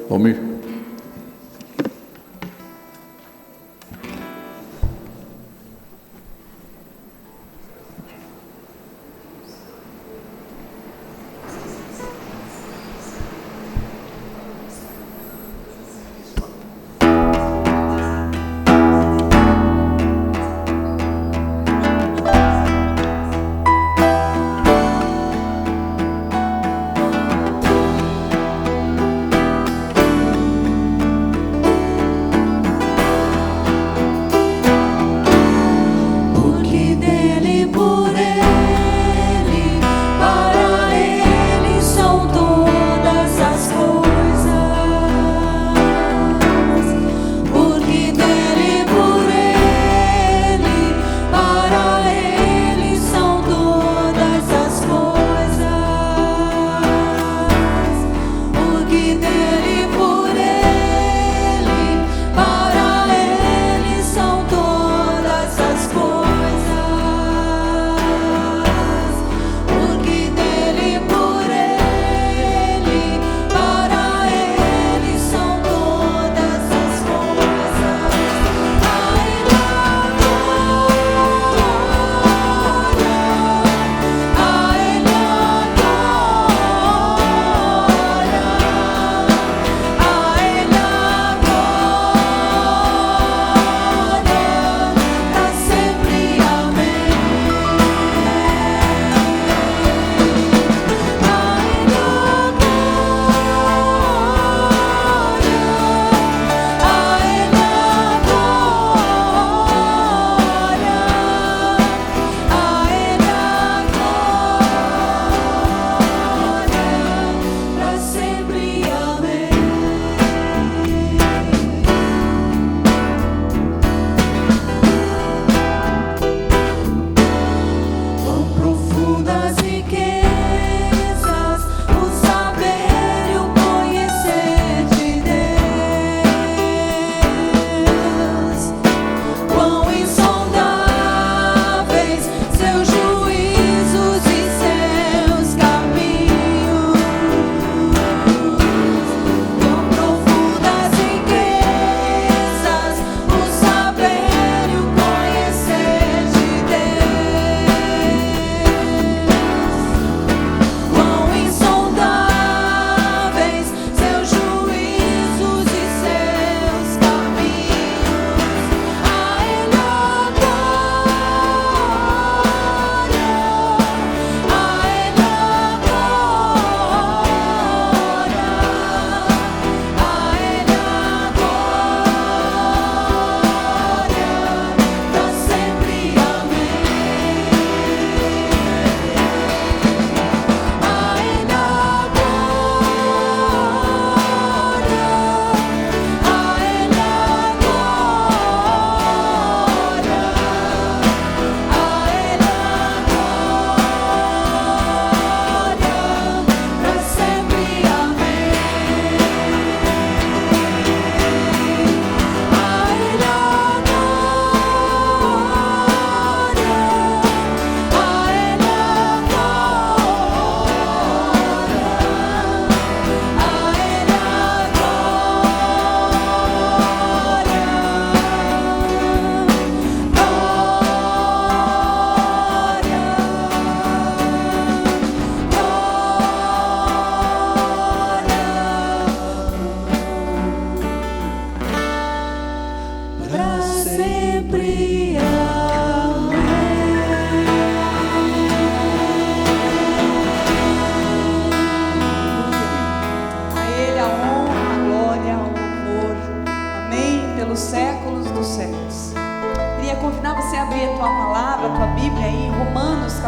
Almir.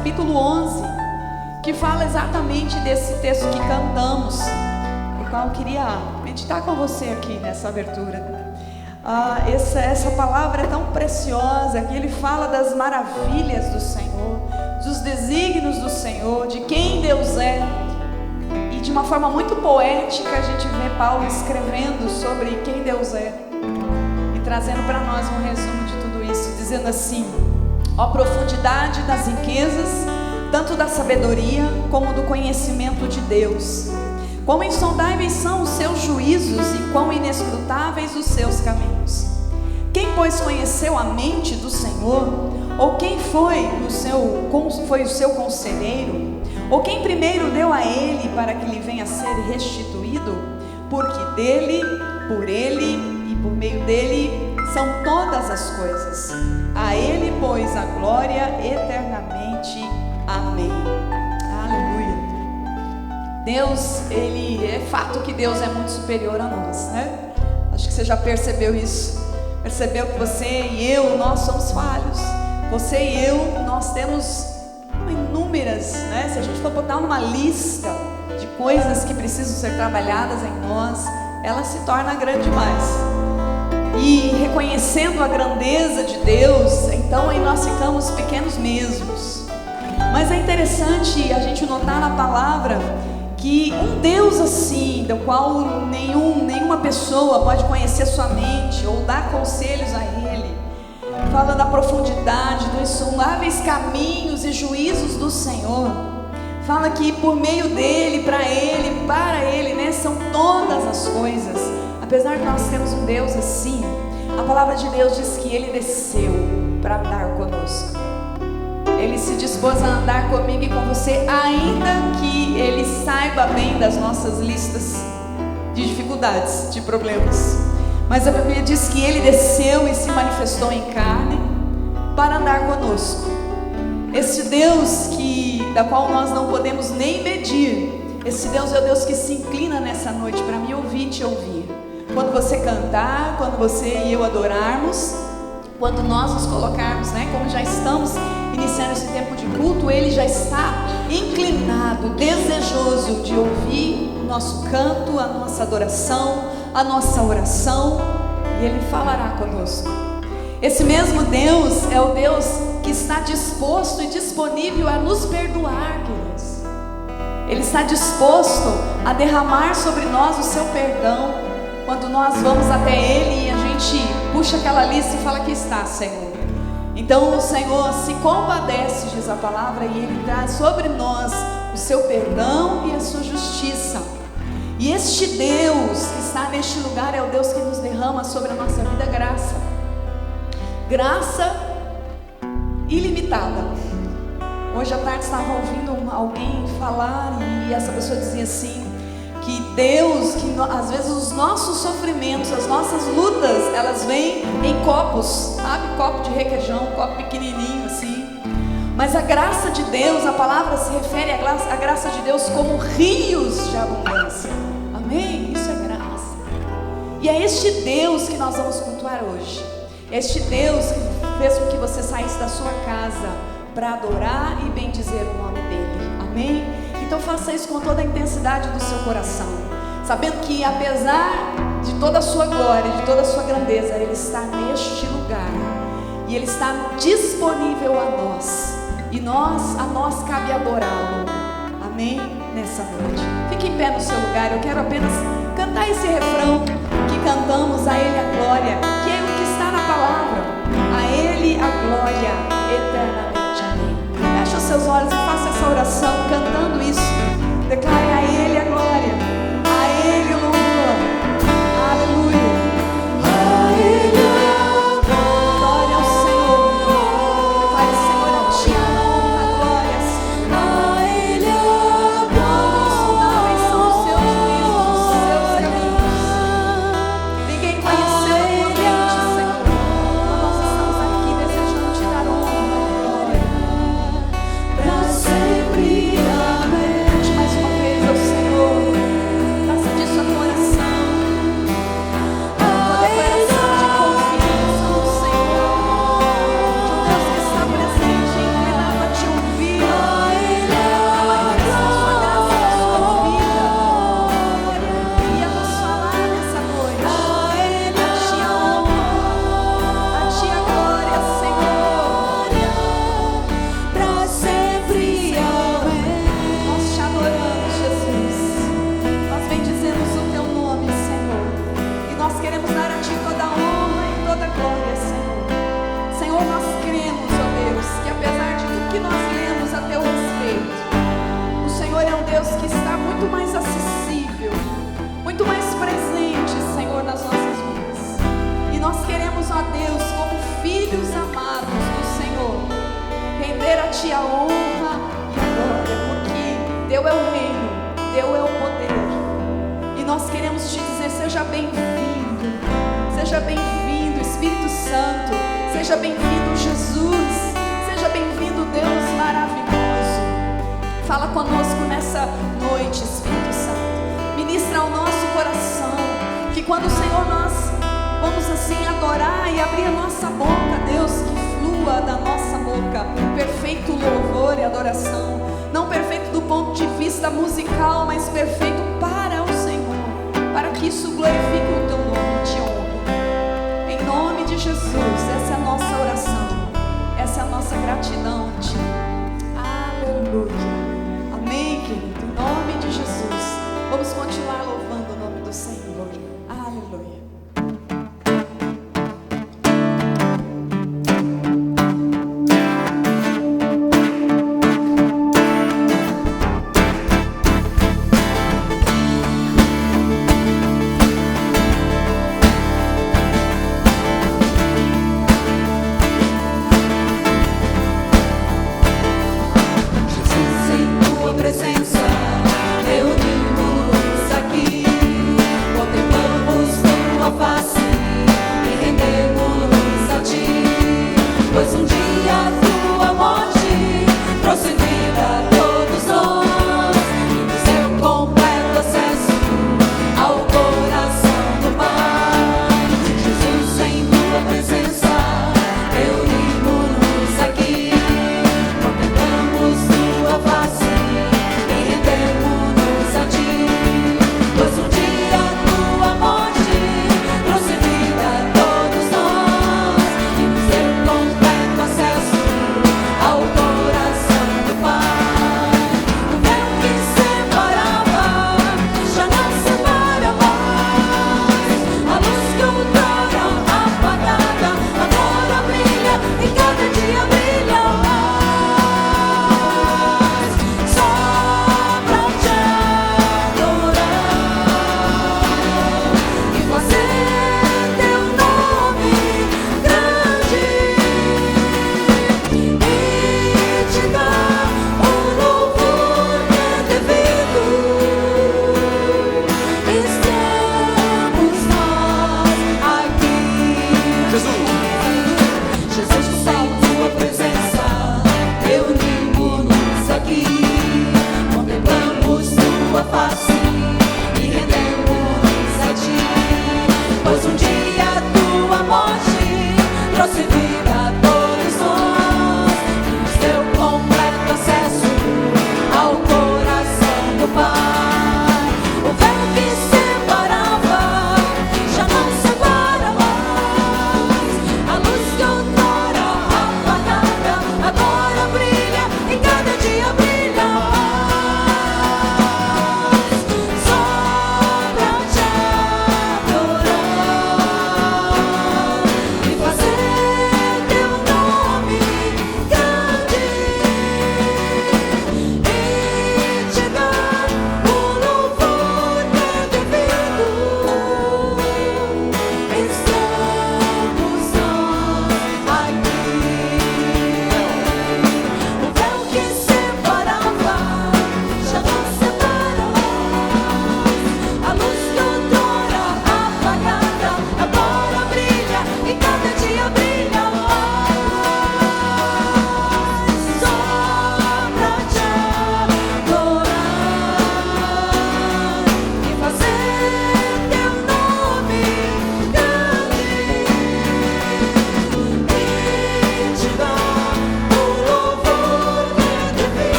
capítulo 11, que fala exatamente desse texto que cantamos, o qual eu queria meditar com você aqui nessa abertura. Essa palavra é tão preciosa, que ele fala das maravilhas do Senhor, dos desígnios do Senhor, de quem Deus é. E de uma forma muito poética a gente vê Paulo escrevendo sobre quem Deus é e trazendo para nós um resumo de tudo isso, dizendo assim: ó profundidade das riquezas, tanto da sabedoria como do conhecimento de Deus, Quão insondáveis são os seus juízos e quão inescrutáveis os seus caminhos. Quem, pois, conheceu a mente do Senhor? Ou quem foi o seu conselheiro? Ou quem primeiro deu a ele para que lhe venha a ser restituído? Porque dele, por ele e por meio dele são todas as coisas. A ele, pois, a glória eternamente. Amém. Aleluia. Deus, é fato que Deus é muito superior a nós, né? Acho que você já percebeu isso. Percebeu que você e eu, nós somos falhos. Você e eu, nós temos inúmeras, né? Se a gente for botar uma lista de coisas que precisam ser trabalhadas em nós, ela se torna grande demais. E reconhecendo a grandeza de Deus, então aí nós ficamos pequenos mesmos. Mas é interessante a gente notar na palavra que um Deus assim, do qual nenhuma pessoa pode conhecer sua mente ou dar conselhos a Ele, fala da profundidade, dos insondáveis caminhos e juízos do Senhor. Fala que por meio dele, para ele, né, são todas as coisas. Apesar de nós termos um Deus assim, a palavra de Deus diz que Ele desceu para andar conosco. Ele se dispôs a andar comigo e com você, ainda que Ele saiba bem das nossas listas de dificuldades, de problemas. Mas a Bíblia diz que Ele desceu e se manifestou em carne para andar conosco. Esse Deus da qual nós não podemos nem medir, esse Deus é o Deus que se inclina nessa noite para me ouvir e te ouvir. Quando você cantar, quando você e eu adorarmos, quando nós nos colocarmos, né, como já estamos iniciando esse tempo de culto, Ele já está inclinado, desejoso de ouvir o nosso canto, a nossa adoração, a nossa oração, e Ele falará conosco. Esse mesmo Deus é o Deus que está disposto e disponível a nos perdoar, queridos. Ele está disposto a derramar sobre nós o seu perdão, quando nós vamos até Ele e a gente puxa aquela lista e fala: aqui está, Senhor. Então o Senhor se compadece, diz a palavra, e Ele traz sobre nós o seu perdão e a sua justiça. E este Deus que está neste lugar é o Deus que nos derrama sobre a nossa vida graça. Graça ilimitada. Hoje à tarde estava ouvindo alguém falar e essa pessoa dizia assim, que Deus, às vezes os nossos sofrimentos, as nossas lutas, elas vêm em copos, sabe? Copo de requeijão, copo pequenininho assim. Mas a graça de Deus, a palavra se refere à graça de Deus como rios de abundância. Amém? Isso é graça. E é este Deus que nós vamos cultuar hoje. Este Deus que fez com que você saísse da sua casa para adorar e bendizer o nome dEle. Amém? Então faça isso com toda a intensidade do seu coração, sabendo que apesar de toda a sua glória, de toda a sua grandeza, Ele está neste lugar e Ele está disponível a nós, e a nós cabe adorá-lo. Amém? Nessa noite, fique em pé no seu lugar. Eu quero apenas cantar esse refrão que cantamos: a Ele a glória, que é o que está na palavra, a Ele a glória eternamente. Amém. Feche os seus olhos e faça essa oração cantando isso. Declare: a Ele a glória, a Ele o louvor. Aleluia. A Ele a glória ao Senhor. Declare: Senhor, a Ti a honra, a glória, Senhor. A Ele a glória. Insondáveis são os seus juízos, os seus caminhos. Ninguém conheceu a Tua mente, Senhor. Mas nós estamos aqui desejando Te dar honra e glória. Para sempre, amém. Mais uma vez, eu nós queremos te dizer: seja bem-vindo, Espírito Santo, seja bem-vindo, Jesus, seja bem-vindo, Deus maravilhoso. Fala conosco nessa noite, Espírito Santo, ministra ao nosso coração, que quando, Senhor, nós vamos assim adorar e abrir a nossa boca, Deus, que flua da nossa boca perfeito louvor e adoração, não perfeito do ponto de vista musical, mas perfeito para o Senhor, para que isso glorifique o teu nome, te honre. Em nome de Jesus, essa é a nossa oração, essa é a nossa gratidão a ti. Aleluia. Amém, querido. Em nome de Jesus, vamos continuar louvando o nome do Senhor. Aleluia.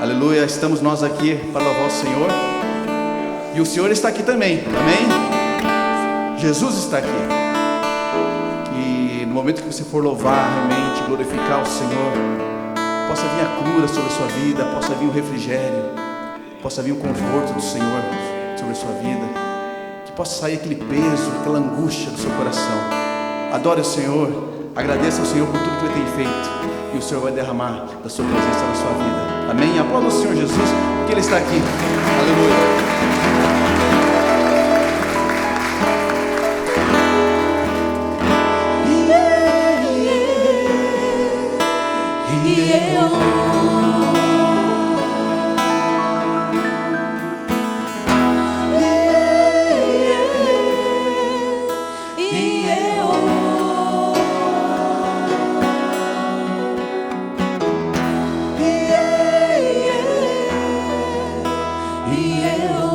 Aleluia, estamos nós aqui para louvar o Senhor. E o Senhor está aqui também, amém? Jesus está aqui. Que no momento que você for louvar, realmente glorificar o Senhor, possa vir a cura sobre a sua vida, possa vir o refrigério, possa vir o conforto do Senhor sobre a sua vida, que possa sair aquele peso, aquela angústia do seu coração. Adore o Senhor, agradeça ao Senhor por tudo que Ele tem feito, e o Senhor vai derramar da sua presença na sua vida. Amém? Aplauda o Senhor Jesus, porque Ele está aqui. Aleluia. Yeah.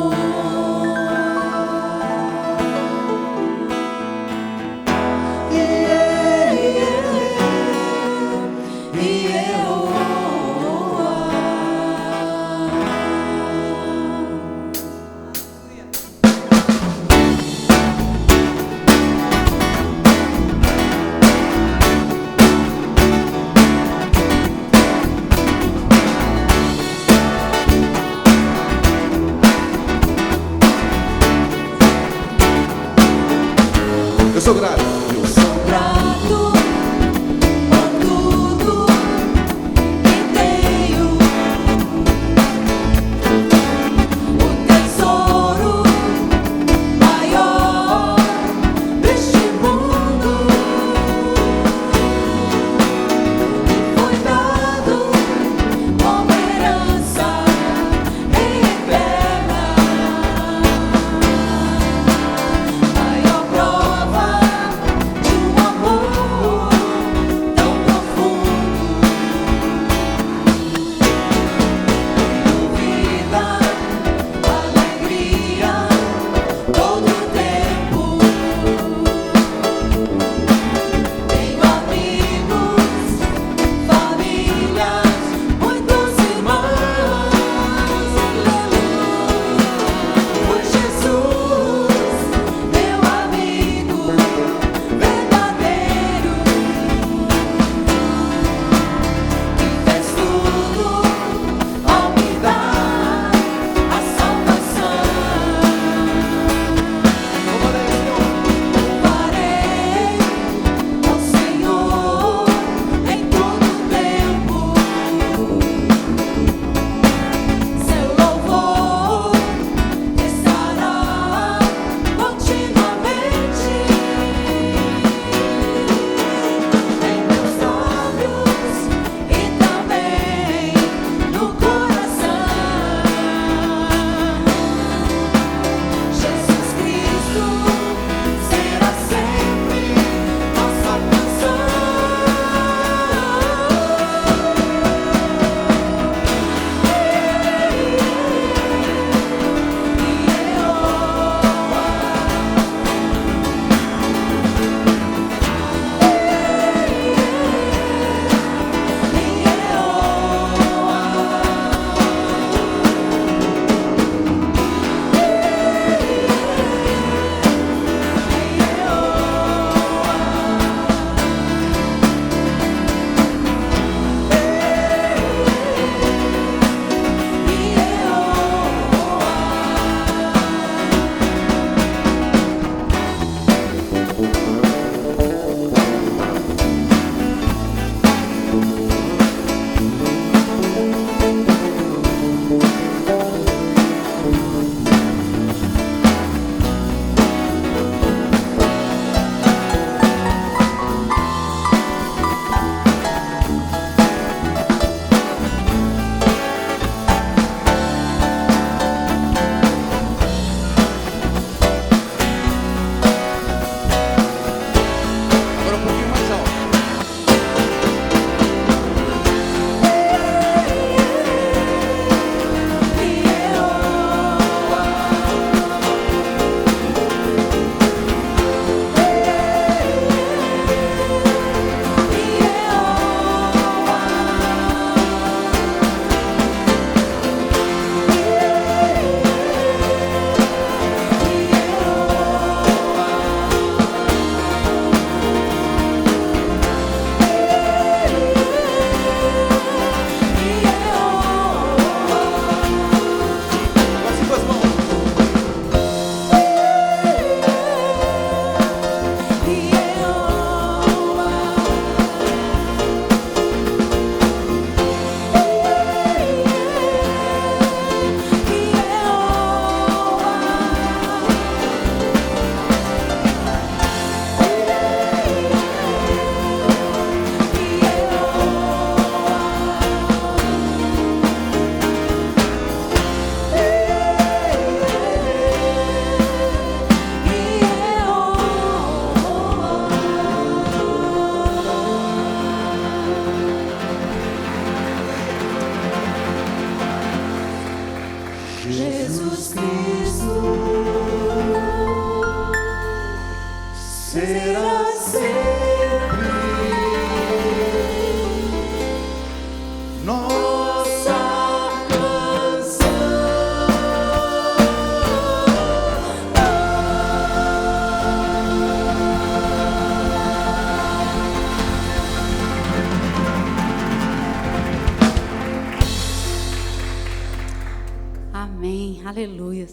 Aleluia.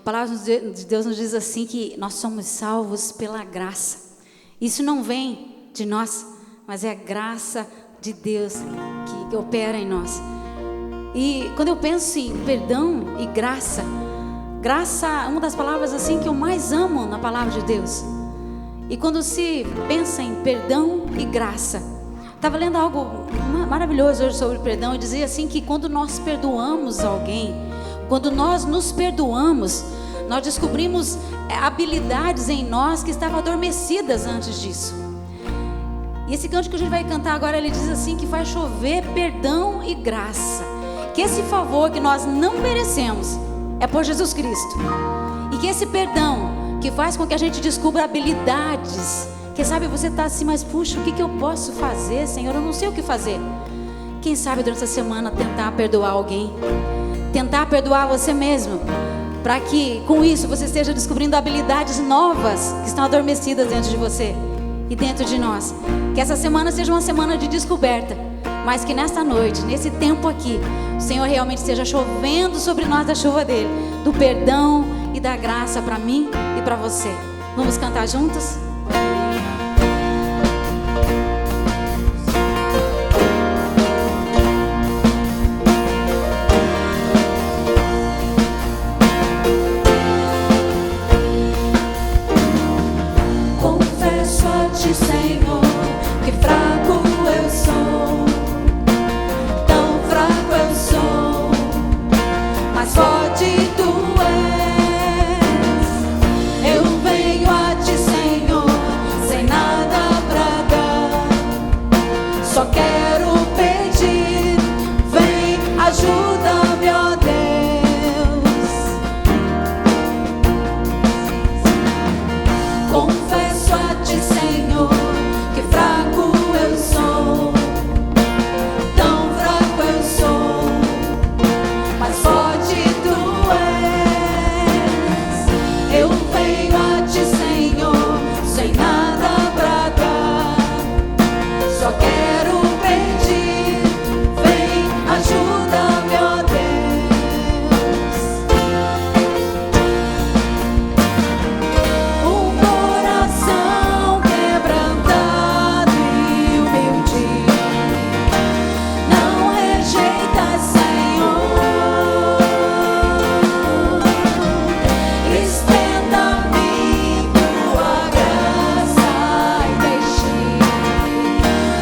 A palavra de Deus nos diz assim que nós somos salvos pela graça. Isso não vem de nós, mas é a graça de Deus que opera em nós. E quando eu penso em perdão e graça, graça é uma das palavras assim que eu mais amo na palavra de Deus. E quando se pensa em perdão e graça, estava lendo algo maravilhoso hoje sobre perdão, e dizia assim que quando nós perdoamos alguém, quando nós nos perdoamos, nós descobrimos habilidades em nós que estavam adormecidas antes disso. E esse canto que a gente vai cantar agora, ele diz assim que vai chover perdão e graça, que esse favor que nós não merecemos é por Jesus Cristo, e que esse perdão que faz com que a gente descubra habilidades. Quem sabe você está assim, mas puxa, o que eu posso fazer, Senhor? Eu não sei o que fazer. Quem sabe durante essa semana tentar perdoar alguém, tentar perdoar você mesmo, para que com isso você esteja descobrindo habilidades novas que estão adormecidas dentro de você e dentro de nós. Que essa semana seja uma semana de descoberta, mas que nesta noite, nesse tempo aqui, o Senhor realmente esteja chovendo sobre nós da chuva dele, do perdão e da graça para mim e para você. Vamos cantar juntos?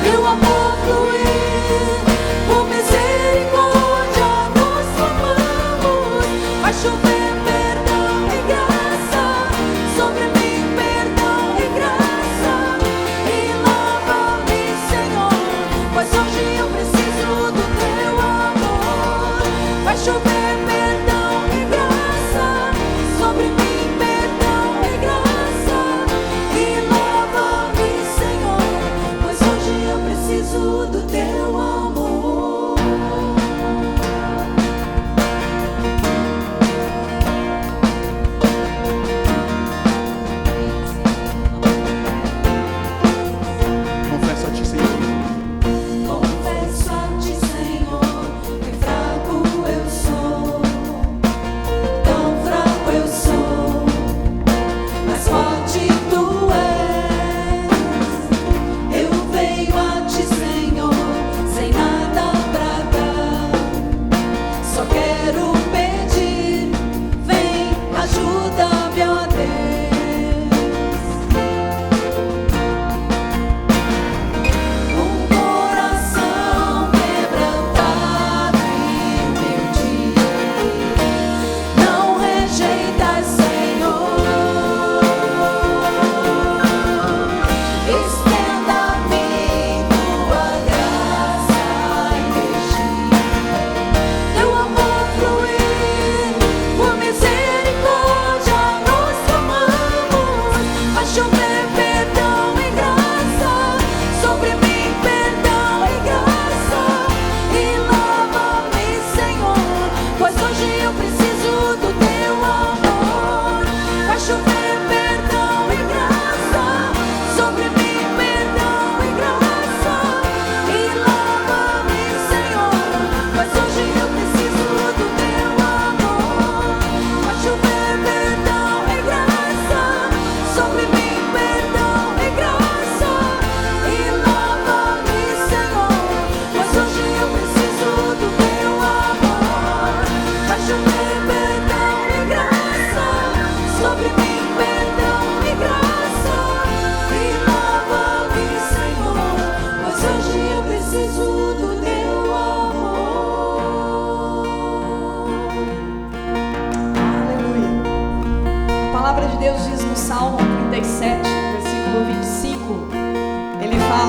Eu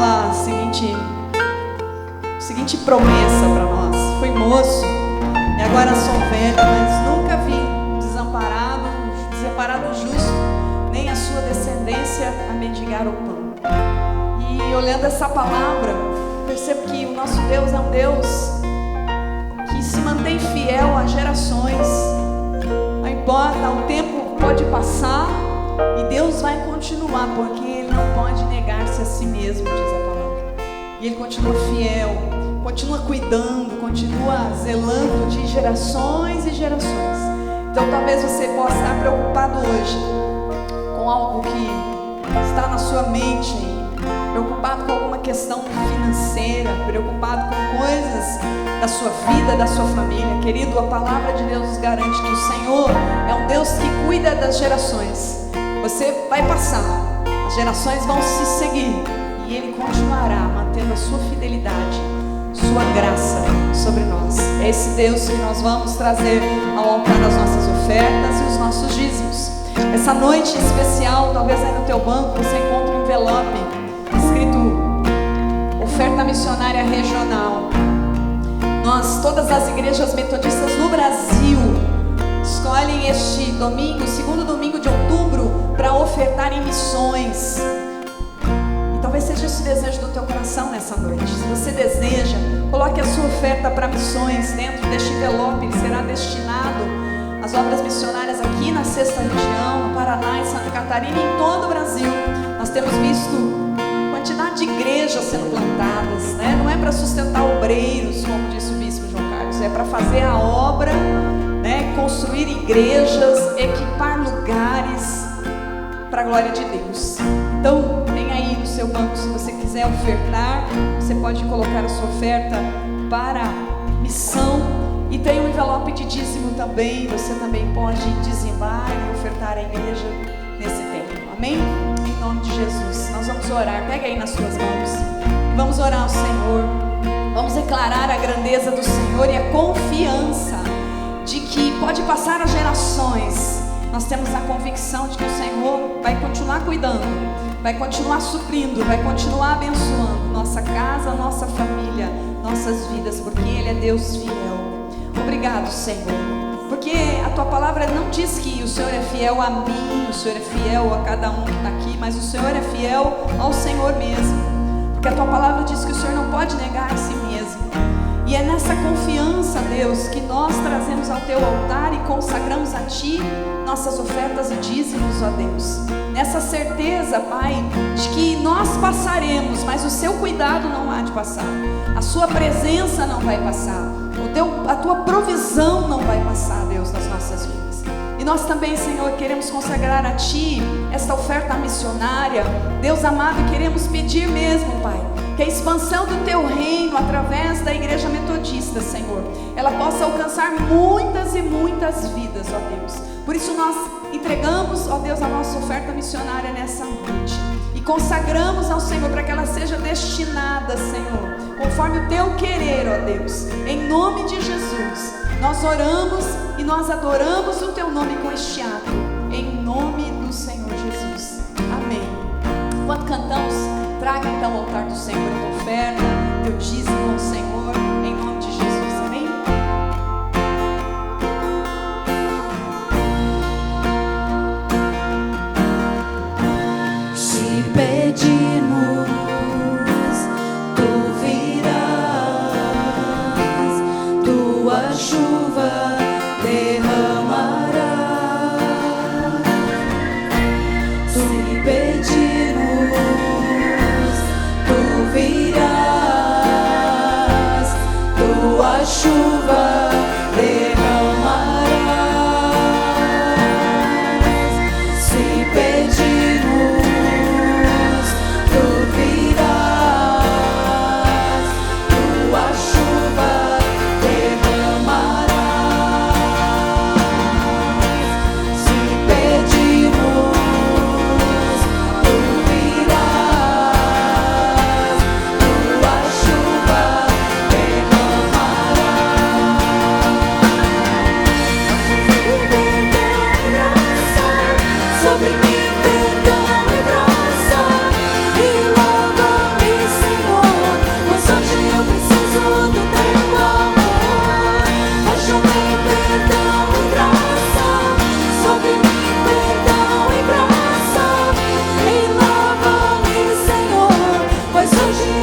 fala a seguinte promessa para nós: fui moço e agora sou velho, mas nunca vi desamparado justo, nem a sua descendência a mendigar o pão. E olhando essa palavra, percebo que o nosso Deus é um Deus que se mantém fiel a gerações. Não importa, o tempo pode passar e Deus vai continuar, porque Ele não pode negar-se a si mesmo, diz a palavra. E Ele continua fiel, continua cuidando, continua zelando de gerações e gerações. Então talvez você possa estar preocupado hoje com algo que está na sua mente, preocupado com alguma questão financeira, preocupado com coisas da sua vida, da sua família. Querido, a palavra de Deus nos garante que o Senhor é um Deus que cuida das gerações. Você vai passar, as gerações vão se seguir e Ele continuará mantendo a sua fidelidade, sua graça sobre nós. É esse Deus que nós vamos trazer ao altar das nossas ofertas e os nossos dízimos. Essa noite especial, talvez aí no teu banco você encontre um envelope escrito Oferta Missionária Regional. Todas as igrejas metodistas no Brasil escolhem este domingo, segundo domingo de outubro, para ofertar em missões. E talvez seja esse o desejo do teu coração nessa noite. Se você deseja, coloque a sua oferta para missões dentro deste envelope. Ele será destinado às obras missionárias aqui na 6ª região, no Paraná, em Santa Catarina e em todo o Brasil. Nós temos visto quantidade de igrejas sendo plantadas, né? Não é para sustentar obreiros, como disse o bispo João Carlos, é para fazer a obra, né? Construir igrejas, equipar lugares para a glória de Deus. Então, tem aí no seu banco, se você quiser ofertar, você pode colocar a sua oferta para missão. E tem um envelope de dízimo também, você também pode dizimar e ofertar à igreja nesse tempo. Amém? Em nome de Jesus, nós vamos orar. Pega aí nas suas mãos. Vamos orar ao Senhor. Vamos declarar a grandeza do Senhor e a confiança de que pode passar as gerações. Nós temos a convicção de que o Senhor vai continuar cuidando, vai continuar suprindo, vai continuar abençoando nossa casa, nossa família, nossas vidas, porque Ele é Deus fiel. Obrigado, Senhor, porque a Tua palavra não diz que o Senhor é fiel a mim, o Senhor é fiel a cada um que está aqui, mas o Senhor é fiel ao Senhor mesmo, porque a Tua palavra diz que o Senhor não pode negar a si mesmo. E é nessa confiança, Deus, que nós trazemos ao Teu altar e consagramos a Ti nossas ofertas e dízimos, ó Deus. Nessa certeza, Pai, de que nós passaremos, mas o Seu cuidado não há de passar. A Sua presença não vai passar. A Tua provisão não vai passar, Deus, nas nossas vidas. E nós também, Senhor, queremos consagrar a Ti esta oferta missionária. Deus amado, queremos pedir mesmo, Pai, que a expansão do Teu reino através da Igreja Metodista, Senhor, ela possa alcançar muitas e muitas vidas, ó Deus. Por isso nós entregamos, ó Deus, a nossa oferta missionária nessa noite e consagramos ao Senhor para que ela seja destinada, Senhor, conforme o Teu querer, ó Deus. Em nome de Jesus, nós oramos e nós adoramos o Teu nome com este ato, em nome do Senhor Jesus. Amém. Enquanto cantamos, traga então ao altar do Senhor a tua oferta, teu dízimo ao Senhor, em nome de Jesus. Amém? Se pedimos, Tu virás, Tua chuva derramará. Se pedimos, Tu virás,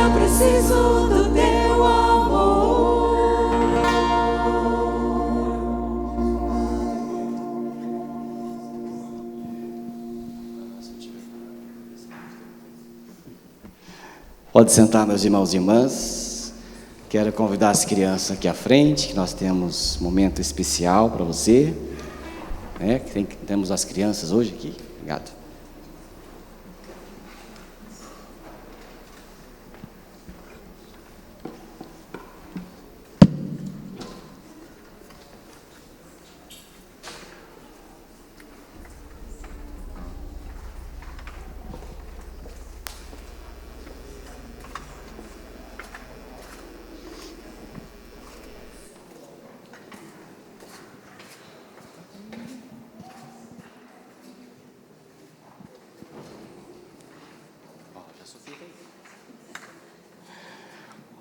eu preciso do teu amor. Pode sentar, meus irmãos e irmãs. Quero convidar as crianças aqui à frente, que nós temos um momento especial para você. Temos as crianças hoje aqui. Obrigado.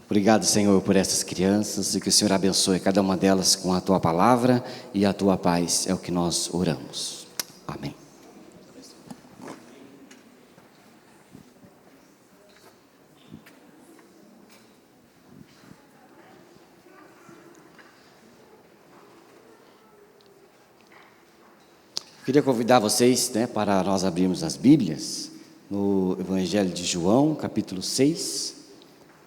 Obrigado, Senhor, por essas crianças e que o Senhor abençoe cada uma delas com a Tua palavra e a Tua paz. É o que nós oramos. Amém. Queria convidar vocês, para nós abrirmos as Bíblias no Evangelho de João, capítulo 6.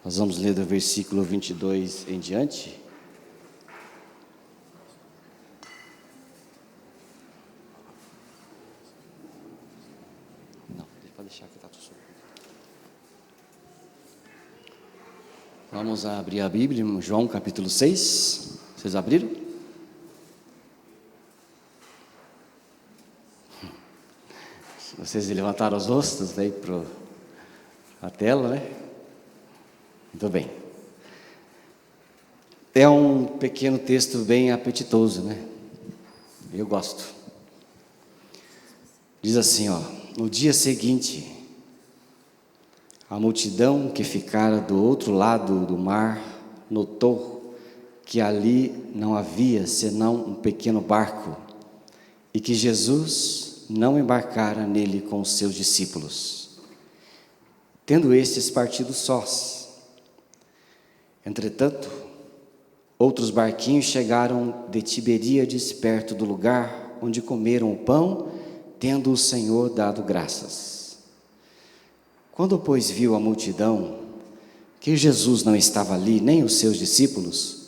Nós vamos ler do versículo 22 em diante. Não, pode deixar que está tudo solto. Vamos abrir a Bíblia, João capítulo 6. Vocês abriram? Vocês levantaram os rostos aí para a tela, né? Muito bem. É um pequeno texto bem apetitoso, né? Eu gosto. Diz assim, no dia seguinte, a multidão que ficara do outro lado do mar notou que ali não havia senão um pequeno barco e que Jesus não embarcara nele com os seus discípulos, tendo estes partido sós. Entretanto, outros barquinhos chegaram de Tiberíades, perto do lugar onde comeram o pão, tendo o Senhor dado graças. Quando, pois, viu a multidão, que Jesus não estava ali, nem os seus discípulos,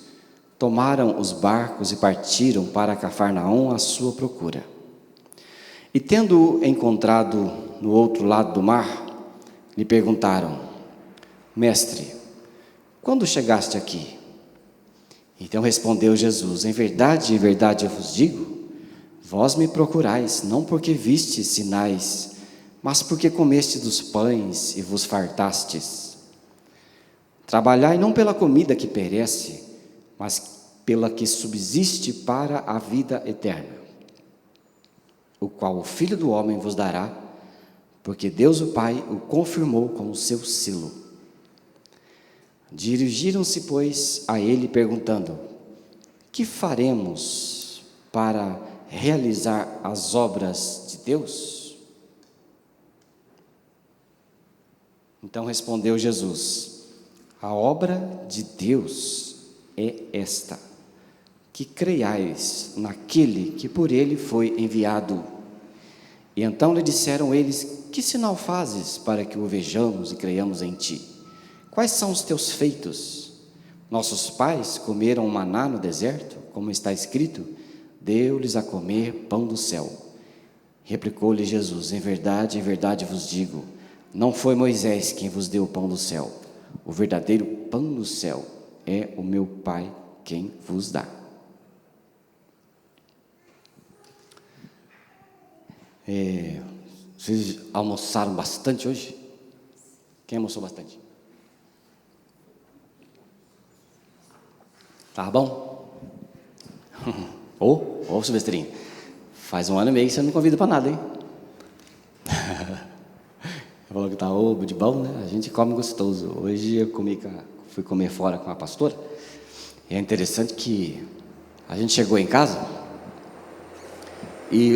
tomaram os barcos e partiram para Cafarnaum à sua procura. E tendo-o encontrado no outro lado do mar, lhe perguntaram: Mestre, quando chegaste aqui? Então respondeu Jesus: em verdade eu vos digo, vós me procurais, não porque vistes sinais, mas porque comeste dos pães e vos fartastes. Trabalhai não pela comida que perece, mas pela que subsiste para a vida eterna, o qual o Filho do Homem vos dará, porque Deus o Pai o confirmou com o seu selo. Dirigiram-se, pois, a ele perguntando: que faremos para realizar as obras de Deus? Então respondeu Jesus: a obra de Deus é esta, que creiais naquele que por ele foi enviado. E então lhe disseram eles: que sinal fazes para que o vejamos e creiamos em ti? Quais são os teus feitos? Nossos pais comeram maná no deserto, como está escrito: deu-lhes a comer pão do céu. Replicou-lhe Jesus: em verdade vos digo, não foi Moisés quem vos deu o pão do céu. O verdadeiro pão do céu é o meu Pai quem vos dá. Vocês almoçaram bastante hoje? Quem almoçou bastante? Tá bom? Ô Silvestrinho, faz 1 ano e meio que você não me convida para nada, hein? Falou que tá de bom, né? A gente come gostoso. Hoje eu fui comer fora com a pastora. E é interessante que a gente chegou em casa e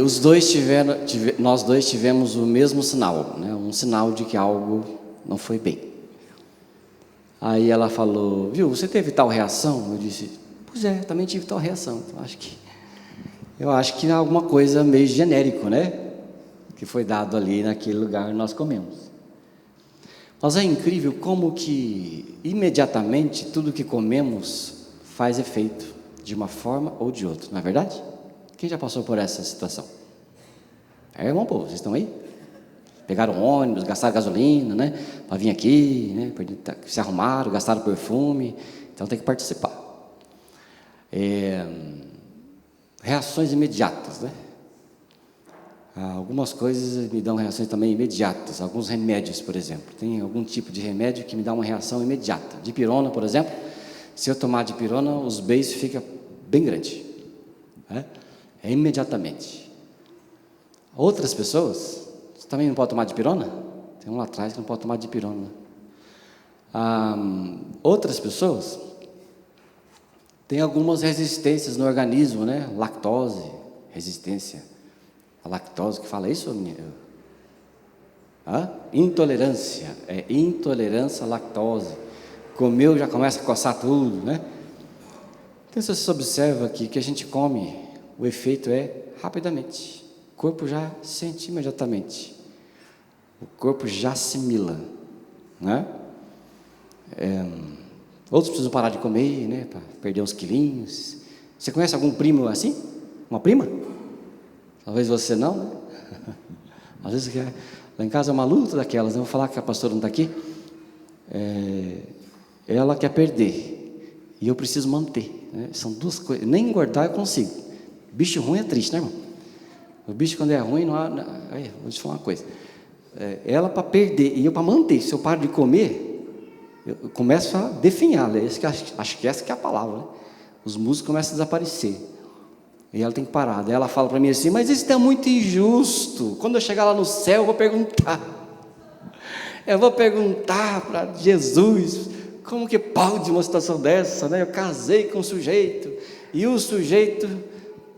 nós dois tivemos o mesmo sinal, né? Um sinal de que algo não foi bem. Aí ela falou, viu, você teve tal reação? Eu disse, pois é, também tive tal reação. Então, eu acho que é alguma coisa meio genérico, né? Que foi dado ali naquele lugar nós comemos. Mas é incrível como que imediatamente tudo que comemos faz efeito, de uma forma ou de outra, não é verdade? Quem já passou por essa situação? Irmão, povo, vocês estão aí? Pegaram ônibus, gastaram gasolina, né? Para vir aqui, né? Se arrumaram, gastaram perfume, então tem que participar. Reações imediatas, né? Algumas coisas me dão reações também imediatas, alguns remédios, por exemplo. Tem algum tipo de remédio que me dá uma reação imediata. Dipirona, por exemplo, se eu tomar dipirona, os beijos ficam bem grandes, né? É imediatamente. Outras pessoas, você também não pode tomar dipirona? Tem um lá atrás que não pode tomar dipirona. Outras pessoas têm algumas resistências no organismo, né? Lactose, resistência à lactose, que fala isso? Intolerância, intolerância à lactose. Comeu, já começa a coçar tudo, né? Então, se você observa que a gente come, o efeito é rapidamente. O corpo já sente imediatamente. O corpo já assimila, né? Outros precisam parar de comer, né? Para perder uns quilinhos. Você conhece algum primo assim? Uma prima? Talvez você não, né? Às vezes lá em casa é uma luta daquelas, né? Eu vou falar que a pastora não está aqui. Ela quer perder e eu preciso manter, né? São duas coisas. Nem engordar eu consigo. Bicho ruim é triste, né, irmão? O bicho, quando é ruim, não há. Vou te falar uma coisa. Ela para perder e eu para manter. Se eu paro de comer, eu começo a definhar. Né? Acho que essa que é a palavra, né? Os músculos começam a desaparecer. E ela tem que parar. Daí ela fala para mim assim, mas isso é muito injusto. Quando eu chegar lá no céu, eu vou perguntar. Eu vou perguntar para Jesus, como que pode uma situação dessa, né? Eu casei com um sujeito, e o sujeito,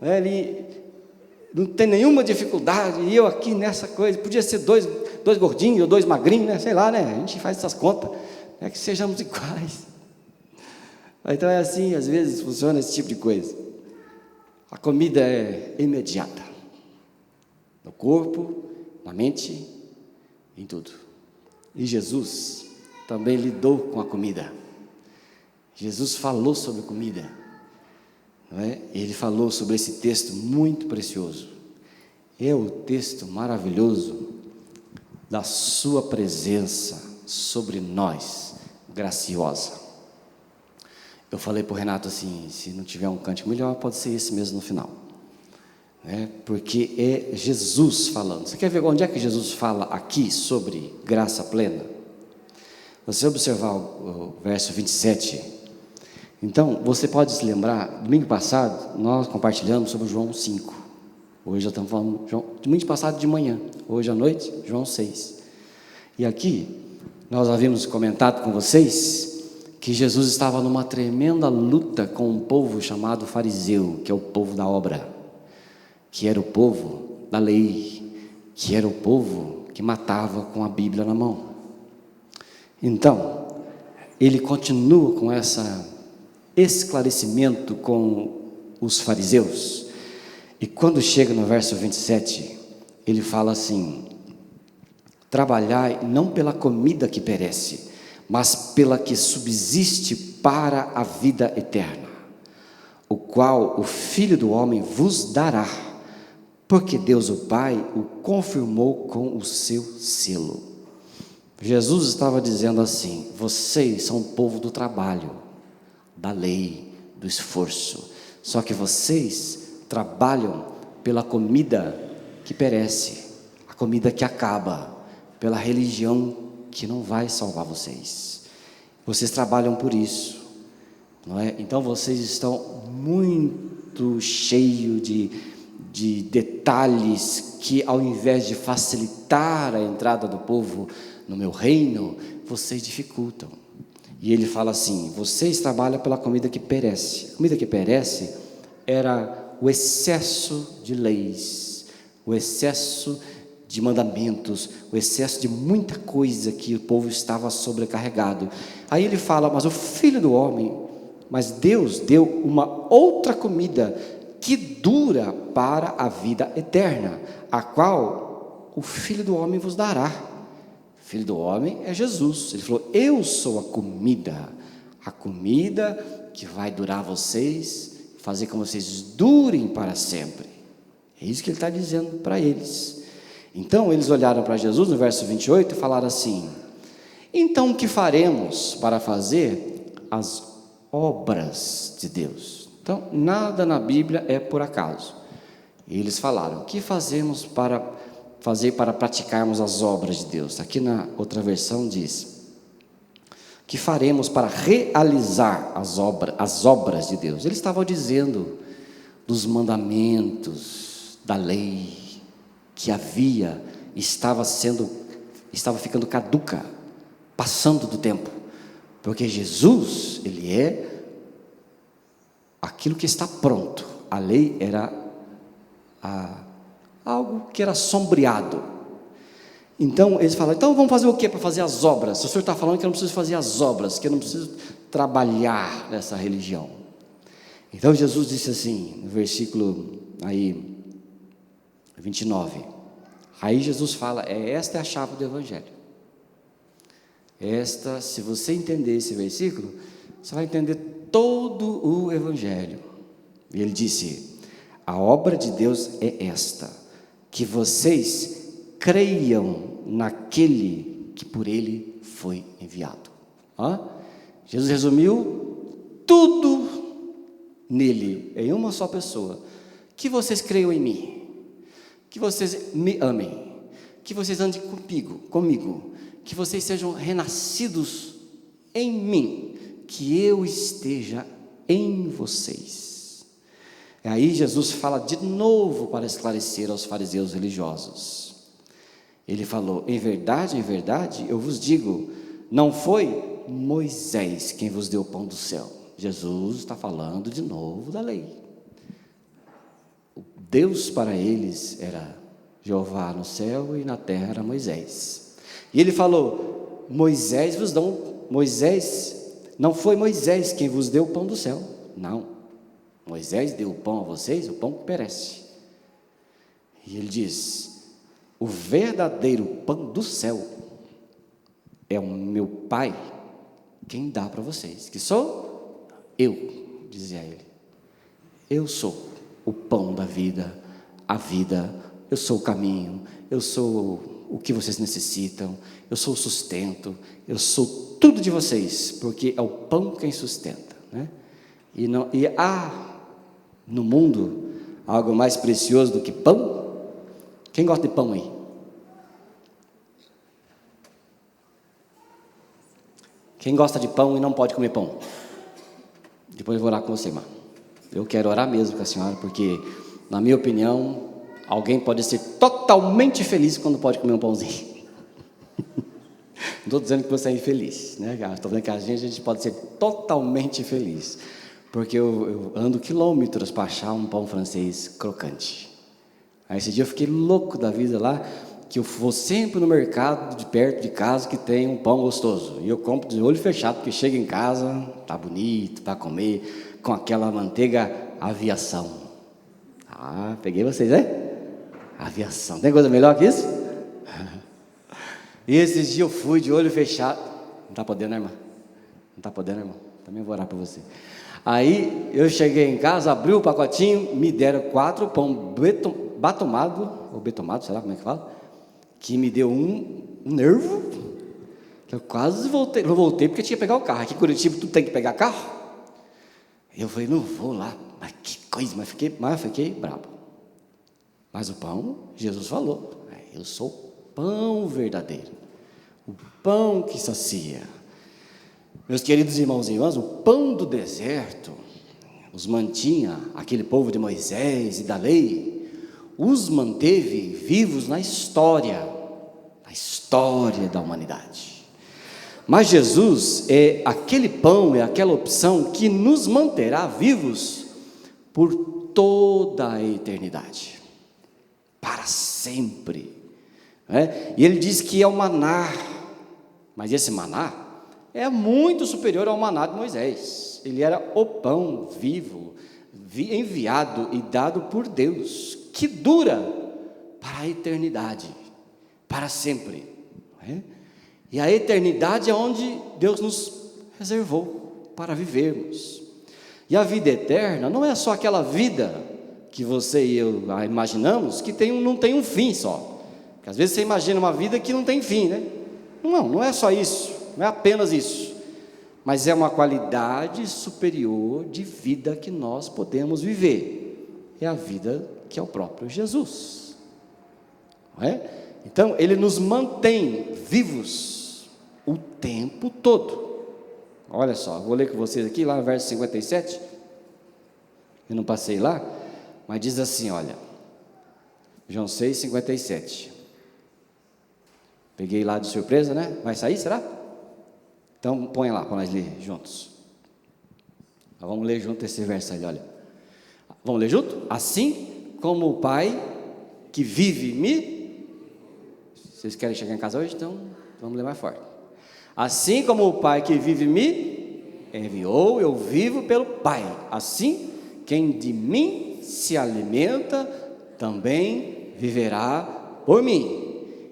né, ele não tem nenhuma dificuldade, e eu aqui nessa coisa, podia ser dois gordinhos ou dois magrinhos, né? Sei lá, né? A gente faz essas contas, que sejamos iguais. Então é assim, às vezes funciona esse tipo de coisa. A comida é imediata, no corpo, na mente, em tudo. E Jesus também lidou com a comida. Jesus falou sobre comida, não é? Ele falou sobre esse texto muito precioso. É o texto maravilhoso da sua presença sobre nós, graciosa. Eu falei para o Renato assim, se não tiver um cântico melhor, pode ser esse mesmo no final, né? Porque é Jesus falando. Você quer ver onde é que Jesus fala aqui sobre graça plena? Você observar o verso 27, então você pode se lembrar, domingo passado nós compartilhamos sobre João 5, hoje já estamos falando, domingo passado de manhã, hoje à noite, João 6, e aqui nós havíamos comentado com vocês, que Jesus estava numa tremenda luta com um povo chamado fariseu, que é o povo da obra, que era o povo da lei, que era o povo que matava com a Bíblia na mão. Então, ele continua com esse esclarecimento com os fariseus, e quando chega no verso 27, ele fala assim, trabalhai não pela comida que perece, mas pela que subsiste para a vida eterna, o qual o Filho do Homem vos dará, porque Deus o Pai o confirmou com o seu selo. Jesus estava dizendo assim, vocês são o povo do trabalho, da lei, do esforço, só que vocês trabalham pela comida que perece, a comida que acaba, pela religião que não vai salvar vocês. Vocês trabalham por isso, não é? Então vocês estão muito cheios de detalhes que, ao invés de facilitar a entrada do povo no meu reino, vocês dificultam. E ele fala assim, vocês trabalham pela comida que perece. A comida que perece era o excesso de leis, o excesso de mandamentos, o excesso de muita coisa que o povo estava sobrecarregado. Aí ele fala, mas o Filho do Homem, mas Deus deu uma outra comida que dura para a vida eterna, a qual o Filho do Homem vos dará. O Filho do Homem é Jesus. Ele falou, eu sou a comida que vai durar vocês, fazer com que vocês durem para sempre. É isso que ele está dizendo para eles. Então eles olharam para Jesus no verso 28 e falaram assim, então o que faremos para fazer as obras de Deus? Então nada na Bíblia é por acaso. E eles falaram, o que fazemos para fazer para praticarmos as obras de Deus? Aqui na outra versão diz, que faremos para realizar as obras de Deus? Eles estavam dizendo dos mandamentos, da lei que estava ficando caduca, passando do tempo, porque Jesus, ele é aquilo que está pronto. A lei era algo que era sombreado. Então eles falam, então vamos fazer o que para fazer as obras? O Senhor está falando que eu não preciso fazer as obras, que eu não preciso trabalhar nessa religião. Então Jesus disse assim, no versículo aí 29, aí Jesus fala, esta é a chave do Evangelho. Se você entender esse versículo, você vai entender todo o Evangelho. E ele disse, a obra de Deus é esta, que vocês creiam naquele que por ele foi enviado. Jesus resumiu tudo nele, em uma só pessoa. Que vocês creiam em mim, que vocês me amem, que vocês andem comigo, que vocês sejam renascidos em mim, que eu esteja em vocês. Aí Jesus fala de novo para esclarecer aos fariseus religiosos. Ele falou, em verdade, eu vos digo, não foi Moisés quem vos deu o pão do céu. Jesus está falando de novo da lei. O Deus para eles era Jeová no céu e na terra era Moisés. E ele falou, não foi Moisés quem vos deu o pão do céu. Não, Moisés deu o pão a vocês, o pão que perece. E ele diz, o verdadeiro pão do céu é o meu Pai quem dá para vocês, que sou eu, dizia ele. Eu sou o pão da vida, a vida, eu sou o caminho, eu sou o que vocês necessitam, eu sou o sustento, eu sou tudo de vocês, porque é o pão quem sustenta, né? E há no mundo algo mais precioso do que pão? Quem gosta de pão aí? Quem gosta de pão e não pode comer pão? Depois eu vou orar com você, irmã. Eu quero orar mesmo com a senhora, porque, na minha opinião, alguém pode ser totalmente feliz quando pode comer um pãozinho. Não estou dizendo que você é infeliz, né? Estou dizendo que a gente pode ser totalmente feliz, porque eu ando quilômetros para achar um pão francês crocante. Aí esse dia eu fiquei louco da vida lá, que eu vou sempre no mercado de perto de casa que tem um pão gostoso, e eu compro de olho fechado, porque chega em casa, tá bonito para comer, com aquela manteiga aviação. Peguei vocês, né? Aviação, tem coisa melhor que isso? E esses dias eu fui de olho fechado. Não está podendo, né, irmã? Não está podendo, irmão? Também vou orar para você. Aí eu cheguei em casa, abri o pacotinho, me deram 4 pão batomado, ou betomado, sei lá como é que fala, que me deu um nervo, que eu quase voltei. Não voltei porque tinha que pegar o carro. Aqui em Curitiba tu tem que pegar carro. Eu falei, não vou lá, mas que coisa, mas fiquei bravo. Mas o pão, Jesus falou, eu sou o pão verdadeiro, o pão que sacia. Meus queridos irmãos e irmãs, o pão do deserto os mantinha, aquele povo de Moisés e da lei, os manteve vivos na história da humanidade. Mas Jesus é aquele pão, é aquela opção que nos manterá vivos por toda a eternidade, para sempre. né? E ele diz que é o maná, mas esse maná é muito superior ao maná de Moisés. Ele era o pão vivo, enviado e dado por Deus, que dura para a eternidade, para sempre, né? E a eternidade é onde Deus nos reservou para vivermos. E a vida eterna não é só aquela vida que você e eu imaginamos que não tem um fim só. Porque às vezes você imagina uma vida que não tem fim, né? Não é só isso, não é apenas isso. Mas é uma qualidade superior de vida que nós podemos viver. É a vida que é o próprio Jesus, não é? Então, Ele nos mantém vivos o tempo todo. Olha só, vou ler com vocês aqui, lá no verso 57. Eu não passei lá, mas diz assim, olha, João 6, 57. Peguei lá de surpresa, né? Vai sair, será? Então, põe lá para nós ler juntos. Vamos ler junto esse verso aí, olha. Vamos ler junto? Assim como o Pai que vive me... Vocês querem chegar em casa hoje? Então, vamos ler mais forte. Assim como o Pai que vive me enviou, eu vivo pelo Pai. Assim, quem de mim se alimenta, também viverá por mim.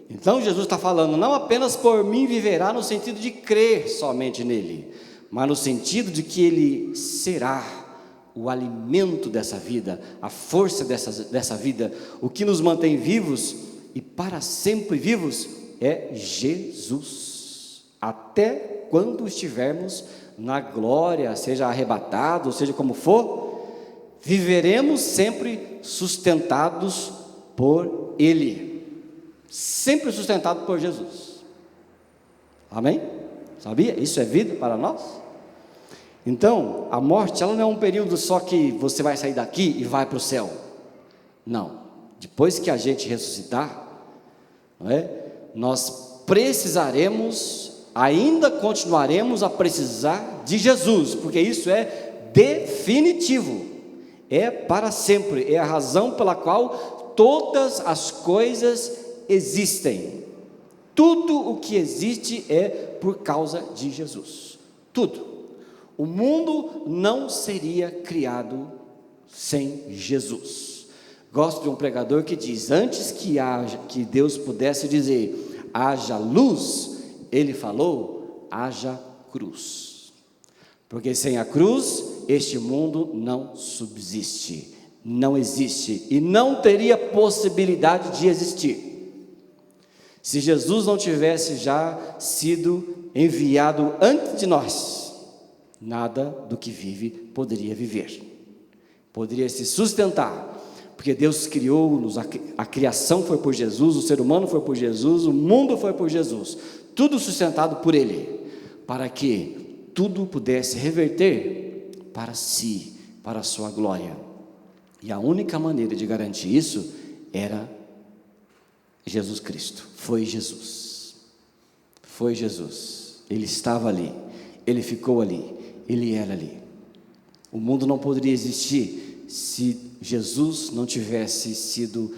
Então, Jesus está falando, não apenas por mim viverá, no sentido de crer somente nele, mas no sentido de que ele será o alimento dessa vida, a força dessa vida, o que nos mantém vivos e para sempre vivos é Jesus. Até quando estivermos na glória, seja arrebatado, seja como for, viveremos sempre sustentados por Ele, sempre sustentado por Jesus. Amém? Sabia? Isso é vida para nós? Então, a morte, ela não é um período só que você vai sair daqui e vai para o céu. Não. Depois que a gente ressuscitar, não é? Nós precisaremos, ainda continuaremos a precisar de Jesus, porque isso é definitivo, é para sempre, é a razão pela qual todas as coisas existem. Tudo o que existe é por causa de Jesus, tudo. O mundo não seria criado sem Jesus. Gosto de um pregador que diz, antes que Deus pudesse dizer, haja luz, Ele falou, haja cruz. Porque sem a cruz, este mundo não subsiste, não existe, e não teria possibilidade de existir. Se Jesus não tivesse já sido enviado antes de nós, nada do que vive poderia viver, poderia se sustentar, porque Deus criou-nos, a criação foi por Jesus, o ser humano foi por Jesus, o mundo foi por Jesus, tudo sustentado por Ele, para que tudo pudesse reverter para si, para a sua glória. E a única maneira de garantir isso era Jesus Cristo. Foi Jesus, Ele estava ali, Ele ficou ali, Ele era ali. O mundo não poderia existir se Jesus não tivesse sido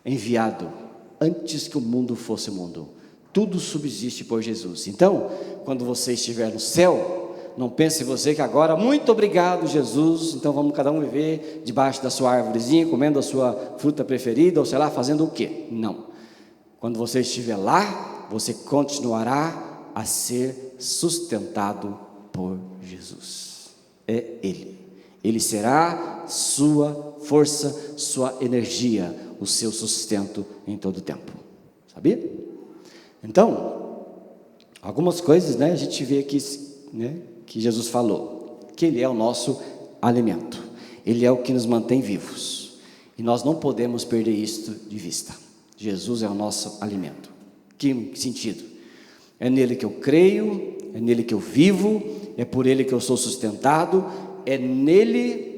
enviado antes que o mundo fosse mundo. Tudo subsiste por Jesus. Então, quando você estiver no céu, não pense você que agora, muito obrigado Jesus, então vamos cada um viver debaixo da sua árvorezinha, comendo a sua fruta preferida, ou sei lá, fazendo o quê? Não. Quando você estiver lá, você continuará a ser sustentado por Jesus. É Ele. Ele será sua força, sua energia, o seu sustento em todo o tempo. Sabia? Então, algumas coisas, né, a gente vê aqui, né, que Jesus falou, que Ele é o nosso alimento. Ele é o que nos mantém vivos. E nós não podemos perder isto de vista. Jesus é o nosso alimento. Que sentido? É nele que eu creio, é nele que eu vivo, é por Ele que eu sou sustentado, é nele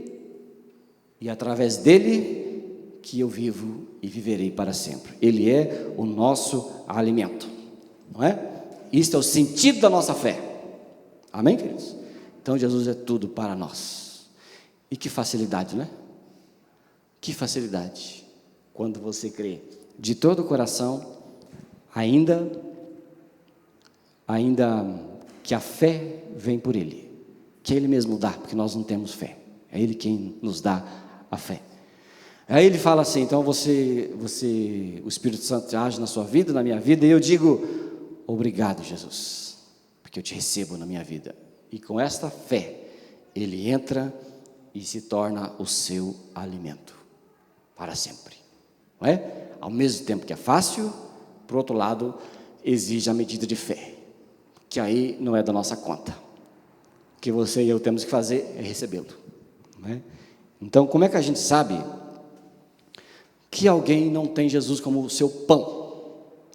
e através dele que eu vivo e viverei para sempre. Ele é o nosso alimento, não é? Isto é o sentido da nossa fé. Amém, queridos? Então Jesus é tudo para nós. E que facilidade, né? Que facilidade quando você crê de todo o coração, ainda que a fé vem por Ele, que Ele mesmo dá, porque nós não temos fé, é Ele quem nos dá a fé. Aí ele fala assim, então o Espírito Santo age na sua vida, na minha vida, e eu digo, obrigado, Jesus, porque eu te recebo na minha vida. E com esta fé, ele entra e se torna o seu alimento, para sempre. Não é? Ao mesmo tempo que é fácil, por outro lado, exige a medida de fé, que aí não é da nossa conta. O que você e eu temos que fazer é recebê-lo. Não é? Então, como é que a gente sabe que alguém não tem Jesus como o seu pão,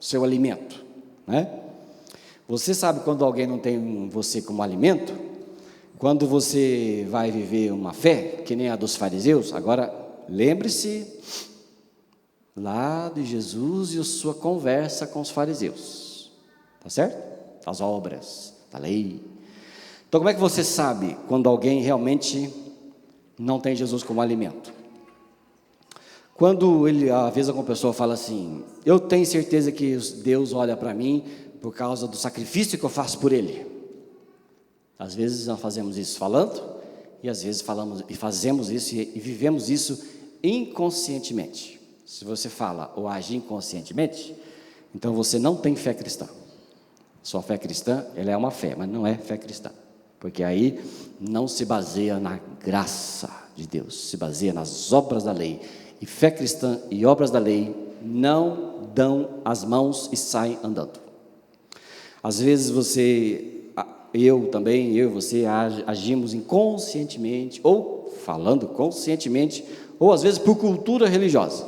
seu alimento, né? Você sabe quando alguém não tem você como alimento? Quando você vai viver uma fé, que nem a dos fariseus. Agora, lembre-se lá de Jesus e a sua conversa com os fariseus, tá certo? Das obras, da lei. Então, como é que você sabe quando alguém realmente não tem Jesus como alimento? Quando às vezes alguma pessoa fala assim, eu tenho certeza que Deus olha para mim por causa do sacrifício que eu faço por Ele. Às vezes nós fazemos isso falando, e às vezes fazemos isso e vivemos isso inconscientemente. Se você fala ou age inconscientemente, então você não tem fé cristã. Sua fé cristã, ela é uma fé, mas não é fé cristã. Porque aí não se baseia na graça de Deus, se baseia nas obras da lei. E fé cristã e obras da lei não dão as mãos e saem andando. Às vezes eu e você agimos inconscientemente, ou falando conscientemente, ou às vezes por cultura religiosa.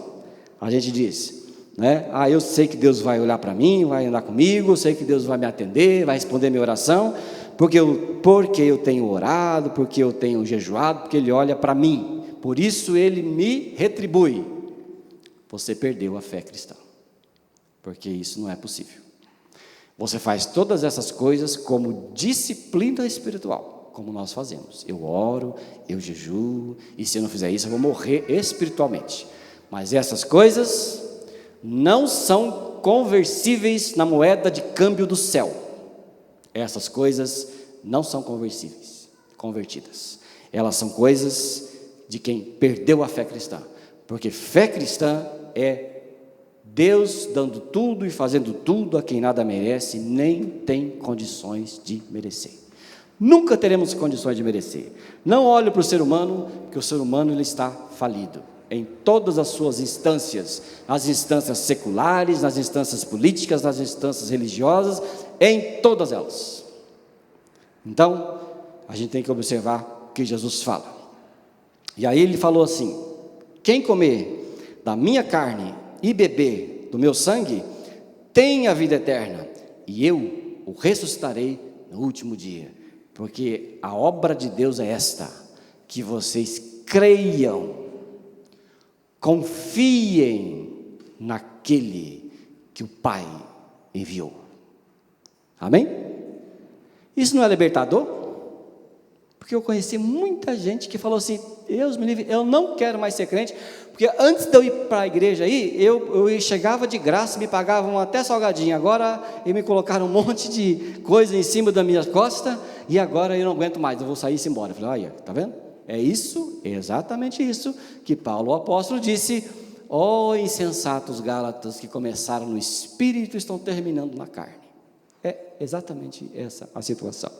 A gente diz, né? Eu sei que Deus vai olhar para mim, vai andar comigo, eu sei que Deus vai me atender, vai responder minha oração, porque eu tenho orado, porque eu tenho jejuado, porque Ele olha para mim. Por isso Ele me retribui. Você perdeu a fé cristã, porque isso não é possível. Você faz todas essas coisas como disciplina espiritual, como nós fazemos. Eu oro, eu jejuo, e se eu não fizer isso, eu vou morrer espiritualmente. Mas essas coisas não são conversíveis na moeda de câmbio do céu. Essas coisas não são convertidas. Elas são coisas de quem perdeu a fé cristã, porque fé cristã é Deus dando tudo e fazendo tudo a quem nada merece, nem tem condições de merecer. Nunca teremos condições de merecer. Não olhe para o ser humano, porque o ser humano ele está falido, em todas as suas instâncias, nas instâncias seculares, nas instâncias políticas, nas instâncias religiosas, em todas elas. Então, a gente tem que observar o que Jesus fala. E aí ele falou assim, quem comer da minha carne e beber do meu sangue, tem a vida eterna, e eu o ressuscitarei no último dia, porque a obra de Deus é esta, que vocês creiam, confiem naquele que o Pai enviou. Amém? Isso não é libertador? Porque eu conheci muita gente que falou assim, Deus me livre, eu não quero mais ser crente, porque antes de eu ir para a igreja aí, eu chegava de graça, me pagavam até salgadinho, agora me colocaram um monte de coisa em cima das minhas costas, e agora eu não aguento mais, eu vou sair e ir embora. Eu falei, olha, está vendo? É isso, é exatamente isso, que Paulo o apóstolo disse, insensatos Gálatas, que começaram no Espírito e estão terminando na carne. É exatamente essa a situação.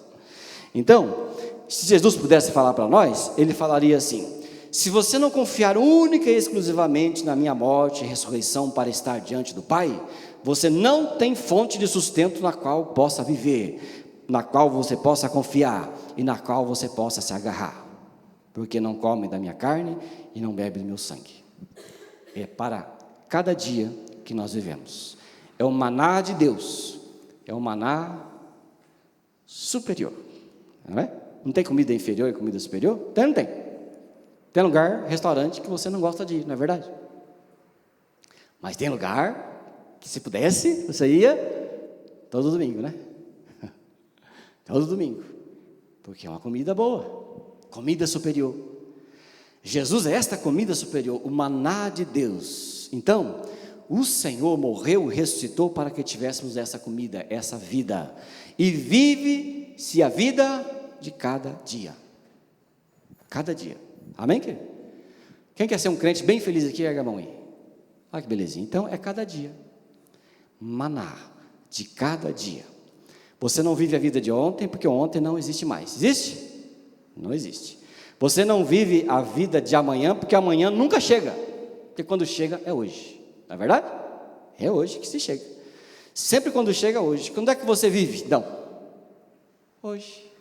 Então, se Jesus pudesse falar para nós, ele falaria assim, se você não confiar única e exclusivamente na minha morte e ressurreição para estar diante do Pai, você não tem fonte de sustento na qual possa viver, na qual você possa confiar e na qual você possa se agarrar, porque não come da minha carne e não bebe do meu sangue. É para cada dia que nós vivemos. É o maná de Deus, é o maná superior. Não é? Não tem comida inferior e comida superior? Não tem. Tem lugar, restaurante, que você não gosta de ir, não é verdade? Mas tem lugar que, se pudesse, você ia todo domingo, né? Todo domingo. Porque é uma comida boa, comida superior. Jesus é esta comida superior, o maná de Deus. Então, o Senhor morreu e ressuscitou para que tivéssemos essa comida, essa vida. E vive-se a vida de cada dia. Cada dia. Amém, querido? Quem quer ser um crente bem feliz aqui, erga a mão aí. Olha que belezinha. Então, é cada dia. Maná, de cada dia. Você não vive a vida de ontem, porque ontem não existe mais. Existe? Não existe. Você não vive a vida de amanhã, porque amanhã nunca chega. Porque quando chega, é hoje. Não é verdade? É hoje que se chega. Sempre quando chega, hoje. Quando é que você vive? Não. Hoje.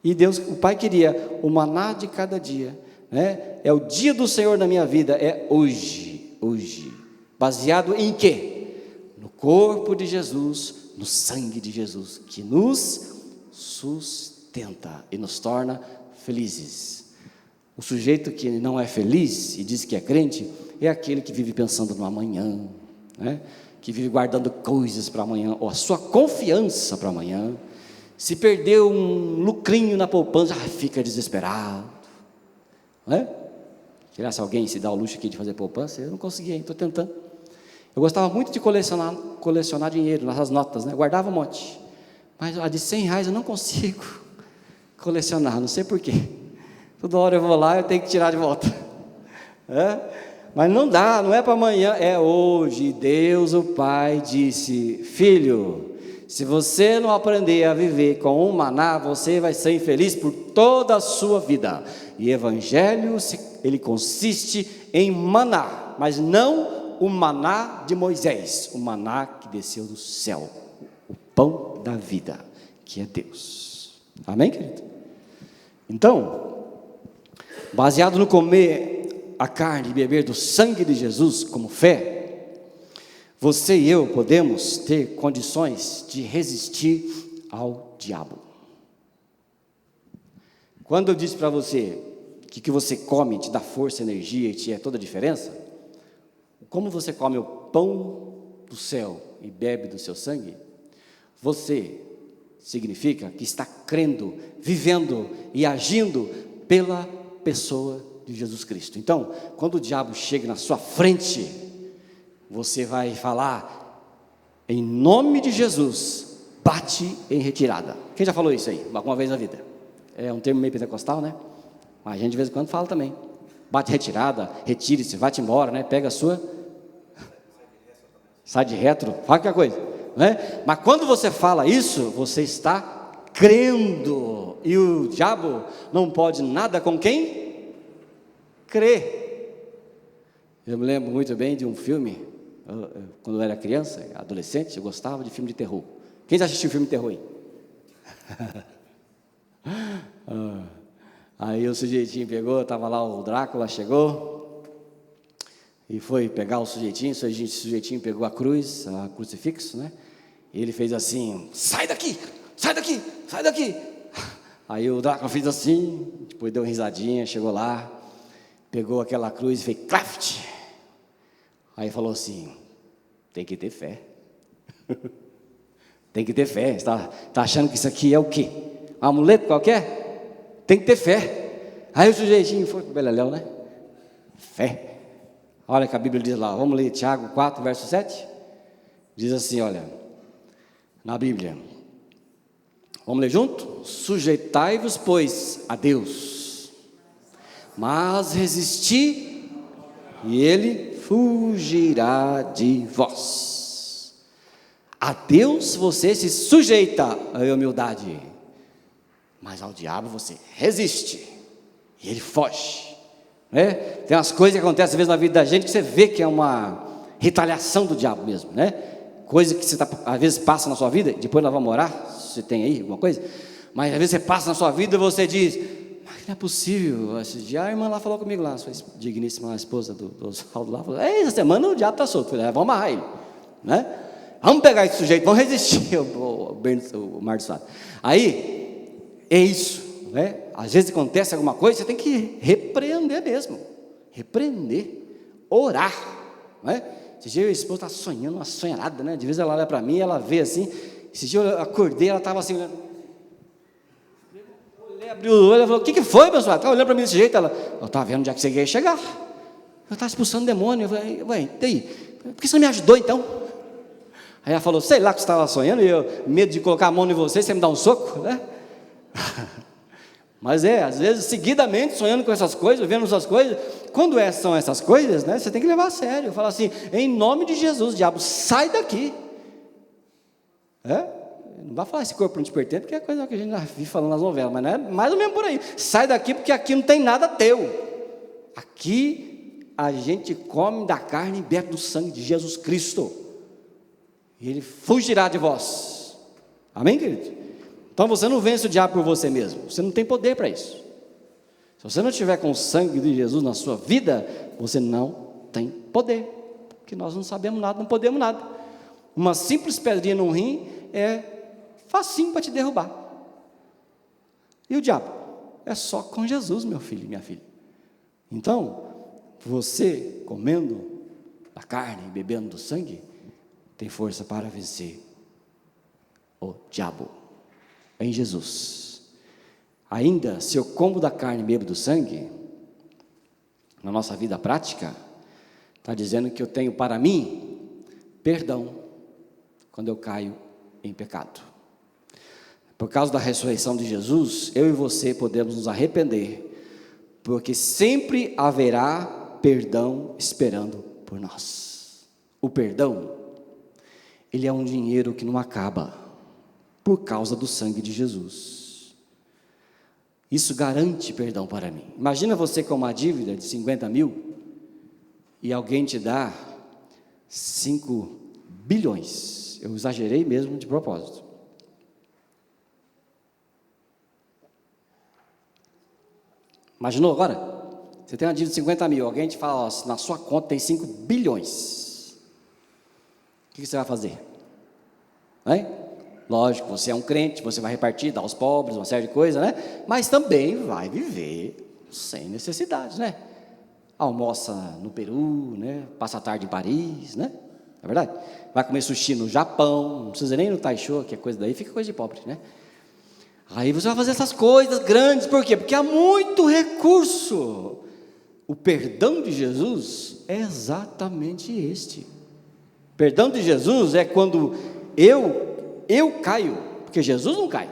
E Deus, o Pai queria o maná de cada dia, né? É o dia do Senhor na minha vida, é hoje. Hoje. Baseado em quê? No corpo de Jesus, no sangue de Jesus, que nos sustenta e nos torna felizes. O sujeito que não é feliz e diz que é crente, é aquele que vive pensando no amanhã, né? Que vive guardando coisas para amanhã, ou a sua confiança para amanhã. Se perdeu um lucrinho na poupança, fica desesperado, né? Se alguém se dá o luxo aqui de fazer poupança, eu não consegui, estou tentando. Eu gostava muito de colecionar dinheiro, nessas notas, né? Guardava um monte, mas a de R$100 eu não consigo colecionar, não sei porquê. Toda hora eu vou lá, eu tenho que tirar de volta, mas não dá, não é para amanhã, é hoje. Deus o Pai disse: filho, se você não aprender a viver com um maná, você vai ser infeliz por toda a sua vida. E evangelho, ele consiste em maná, mas não o maná de Moisés, o maná que desceu do céu, o pão da vida, que é Deus. Amém, querido? Então, baseado no comer a carne e beber do sangue de Jesus como fé, você e eu podemos ter condições de resistir ao diabo. Quando eu disse para você que você come te dá força, energia e te é toda a diferença, como você come o pão do céu e bebe do seu sangue, você significa que está crendo, vivendo e agindo pela pessoa de Jesus Cristo. Então, quando o diabo chega na sua frente, você vai falar: em nome de Jesus, bate em retirada. Quem já falou isso aí, alguma vez na vida? É um termo meio pentecostal, né? Mas a gente de vez em quando fala também. Bate em retirada, retire-se, vai-te embora, né? Pega a sua, sai de retro, fala qualquer coisa, né? Mas quando você fala isso, você está crendo. E o diabo não pode nada com quem crê. Eu me lembro muito bem de um filme, quando eu era criança, adolescente, eu gostava de filme de terror. Quem já assistiu filme de terror aí? Aí o sujeitinho pegou, estava lá, o Drácula chegou e foi pegar o sujeitinho pegou a cruz, a crucifixo, né? E ele fez assim: sai daqui, sai daqui, sai daqui. Aí o Drácula fez assim, depois deu uma risadinha, chegou lá, pegou aquela cruz e fez craft. Aí falou assim: tem que ter fé. Tem que ter fé. Está achando que isso aqui é o quê? Um amuleto qualquer? Tem que ter fé. Aí o sujeitinho foi para o beleléu, né? Fé. Olha que a Bíblia diz lá, vamos ler Tiago 4, verso 7. Diz assim, olha, na Bíblia. Vamos ler junto? Sujeitai-vos, pois, a Deus, mas resisti, e Ele fugirá de vós. A Deus você se sujeita, a humildade, mas ao diabo você resiste, e ele foge, né? Tem umas coisas que acontecem às vezes na vida da gente, que você vê que é uma retaliação do diabo mesmo, né? Coisa que você às vezes passa na sua vida, depois nós vamos orar, se você tem aí alguma coisa, mas às vezes você passa na sua vida e você diz, mas não é possível. Esse dia a irmã lá falou comigo lá, sua digníssima esposa do Oswaldo lá, falou, essa semana o diabo está solto. Eu falei, vamos amarrar ele, né? Vamos pegar esse sujeito, vamos resistir, o Marcos Sá. Aí, é isso, né? Às vezes acontece alguma coisa, você tem que repreender mesmo, repreender, orar, né? Esse dia a esposa está sonhando uma sonharada, né? De vez ela olha para mim, ela vê assim. Esse dia eu acordei, ela estava assim, olhando. Eu abriu o olho, ela falou, o que foi, pessoal? Estava olhando para mim desse jeito, ela estava vendo onde é que você ia chegar. Eu estava expulsando demônio. Eu falei, ué, daí? Por que você não me ajudou então? Aí ela falou, sei lá que você estava sonhando, e eu, medo de colocar a mão em você me dá um soco, né? Mas às vezes, seguidamente, sonhando com essas coisas, vendo essas coisas, quando são essas coisas, né, você tem que levar a sério, falar assim, em nome de Jesus, diabo, sai daqui. Não vai falar esse corpo não te pertence, porque é coisa que a gente já vive falando nas novelas, mas não é mais ou menos por aí. Sai daqui, porque aqui não tem nada teu. Aqui a gente come da carne e bebe do sangue de Jesus Cristo, e Ele fugirá de vós. Amém, querido? Então você não vence o diabo por você mesmo, você não tem poder para isso. Se você não estiver com o sangue de Jesus na sua vida, você não tem poder, porque nós não sabemos nada, não podemos nada. Uma simples pedrinha no rim é facinho para te derrubar. E o diabo? É só com Jesus, meu filho e minha filha. Então, você comendo da carne e bebendo do sangue, tem força para vencer o diabo em Jesus. Ainda, se eu como da carne e bebo do sangue, na nossa vida prática, está dizendo que eu tenho para mim perdão quando eu caio em pecado. Por causa da ressurreição de Jesus, eu e você podemos nos arrepender, porque sempre haverá perdão esperando por nós. O perdão, ele é um dinheiro que não acaba, por causa do sangue de Jesus. Isso garante perdão para mim. Imagina você com uma dívida de 50 mil, e alguém te dá 5 bilhões. Eu exagerei mesmo de propósito. Imaginou agora? Você tem uma dívida de 50 mil, alguém te fala, ó, na sua conta tem 5 bilhões. O que você vai fazer? Hein? Lógico, você é um crente, você vai repartir, dar aos pobres, uma série de coisas, né? Mas também vai viver sem necessidade, né? Almoça no Peru, né? Passa a tarde em Paris, né? É verdade? Vai comer sushi no Japão, não precisa nem no Taisho, que é coisa daí, fica coisa de pobre, né? Aí você vai fazer essas coisas grandes, por quê? Porque há muito recurso. O perdão de Jesus é exatamente este. O perdão de Jesus é quando eu caio, porque Jesus não cai.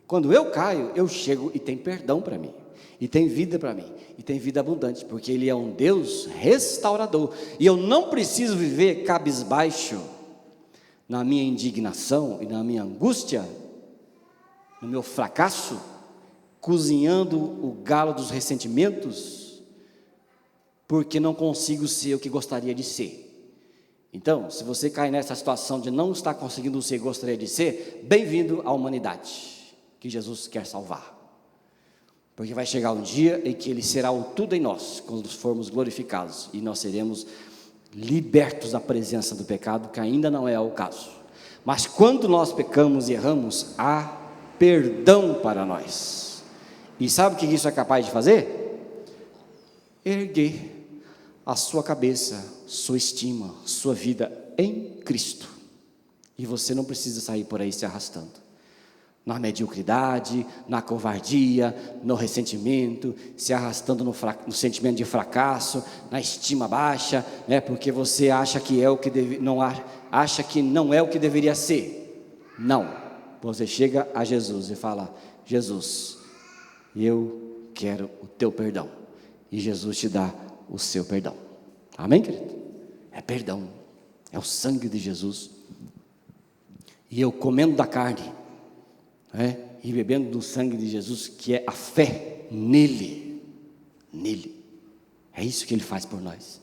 Quando eu caio, eu chego e tem perdão para mim, e tem vida para mim, e tem vida abundante, porque Ele é um Deus restaurador, e eu não preciso viver cabisbaixo, na minha indignação e na minha angústia, no meu fracasso, cozinhando o galo dos ressentimentos, porque não consigo ser o que gostaria de ser. Então, se você cai nessa situação de não estar conseguindo ser o que gostaria de ser, bem-vindo à humanidade, que Jesus quer salvar. Porque vai chegar um dia em que Ele será o tudo em nós, quando formos glorificados, e nós seremos libertos da presença do pecado, que ainda não é o caso. Mas quando nós pecamos e erramos, há perdão para nós. E sabe o que isso é capaz de fazer? Erguer a sua cabeça, sua estima, sua vida em Cristo. E você não precisa sair por aí se arrastando na mediocridade, na covardia, no ressentimento, se arrastando no sentimento de fracasso, na estima baixa, né? Porque você acha que é o que acha que não é o que deveria ser. Não. Você chega a Jesus e fala: Jesus, eu quero o teu perdão. E Jesus te dá o seu perdão. Amém, querido? É perdão, é o sangue de Jesus. E eu comendo da carne, né, e bebendo do sangue de Jesus, que é a fé nele, é isso que Ele faz por nós.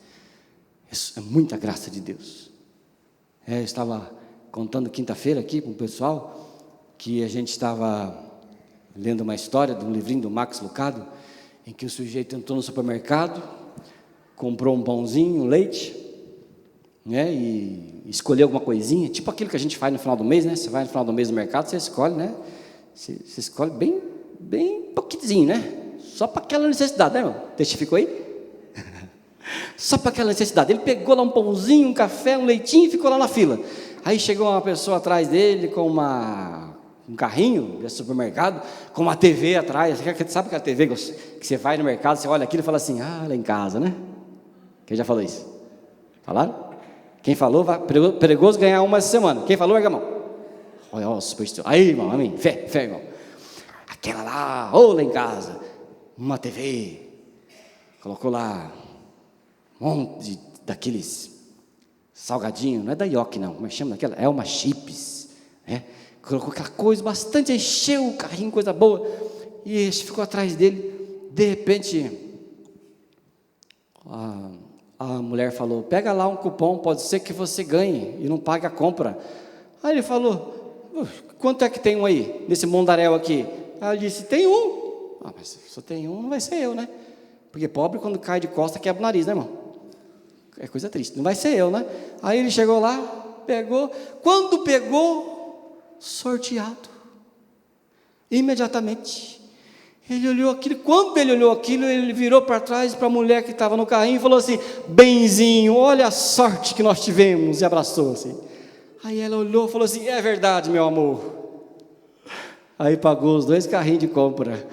Isso é muita graça de Deus. Eu estava contando quinta-feira aqui com o pessoal, que a gente estava lendo uma história de um livrinho do Max Lucado, em que o sujeito entrou no supermercado, comprou um pãozinho, um leite, né, e escolheu alguma coisinha, tipo aquilo que a gente faz no final do mês, né? Você vai no final do mês no mercado, você escolhe, né? Você escolhe bem pouquinho, né? Só para aquela necessidade, né, irmão? Testificou aí? Só para aquela necessidade. Ele pegou lá um pãozinho, um café, um leitinho e ficou lá na fila. Aí chegou uma pessoa atrás dele com um carrinho de supermercado, com uma TV atrás. Sabe aquela TV que você vai no mercado, você olha aquilo e fala assim: ah, lá em casa, né? Quem já falou isso? Falaram? Quem falou, perigoso ganhar uma essa semana. Quem falou, erga a mão. Olha, ó, superstição. Aí, irmão, amém. Fé, irmão. Aquela lá, ou lá em casa, uma TV, colocou lá um monte daqueles salgadinhos, não é da Yoki não, como é que chama daquela? É uma chips, né? Colocou aquela coisa bastante, encheu o carrinho, coisa boa, e esse ficou atrás dele. De repente, a mulher falou: pega lá um cupom, pode ser que você ganhe e não pague a compra. Aí ele falou: quanto é que tem um aí, nesse mundaréu aqui? Ela disse: tem um. Mas se tem um, não vai ser eu, né? Porque pobre, quando cai de costa, quebra o nariz, né, irmão? É coisa triste, não vai ser eu, né? Aí ele chegou lá, pegou. Quando pegou, sorteado. Imediatamente. Ele olhou aquilo. Quando ele olhou aquilo, ele virou para trás para a mulher que estava no carrinho e falou assim: benzinho, olha a sorte que nós tivemos. E abraçou assim. Aí ela olhou e falou assim: é verdade, meu amor. Aí pagou os 2 carrinhos de compra,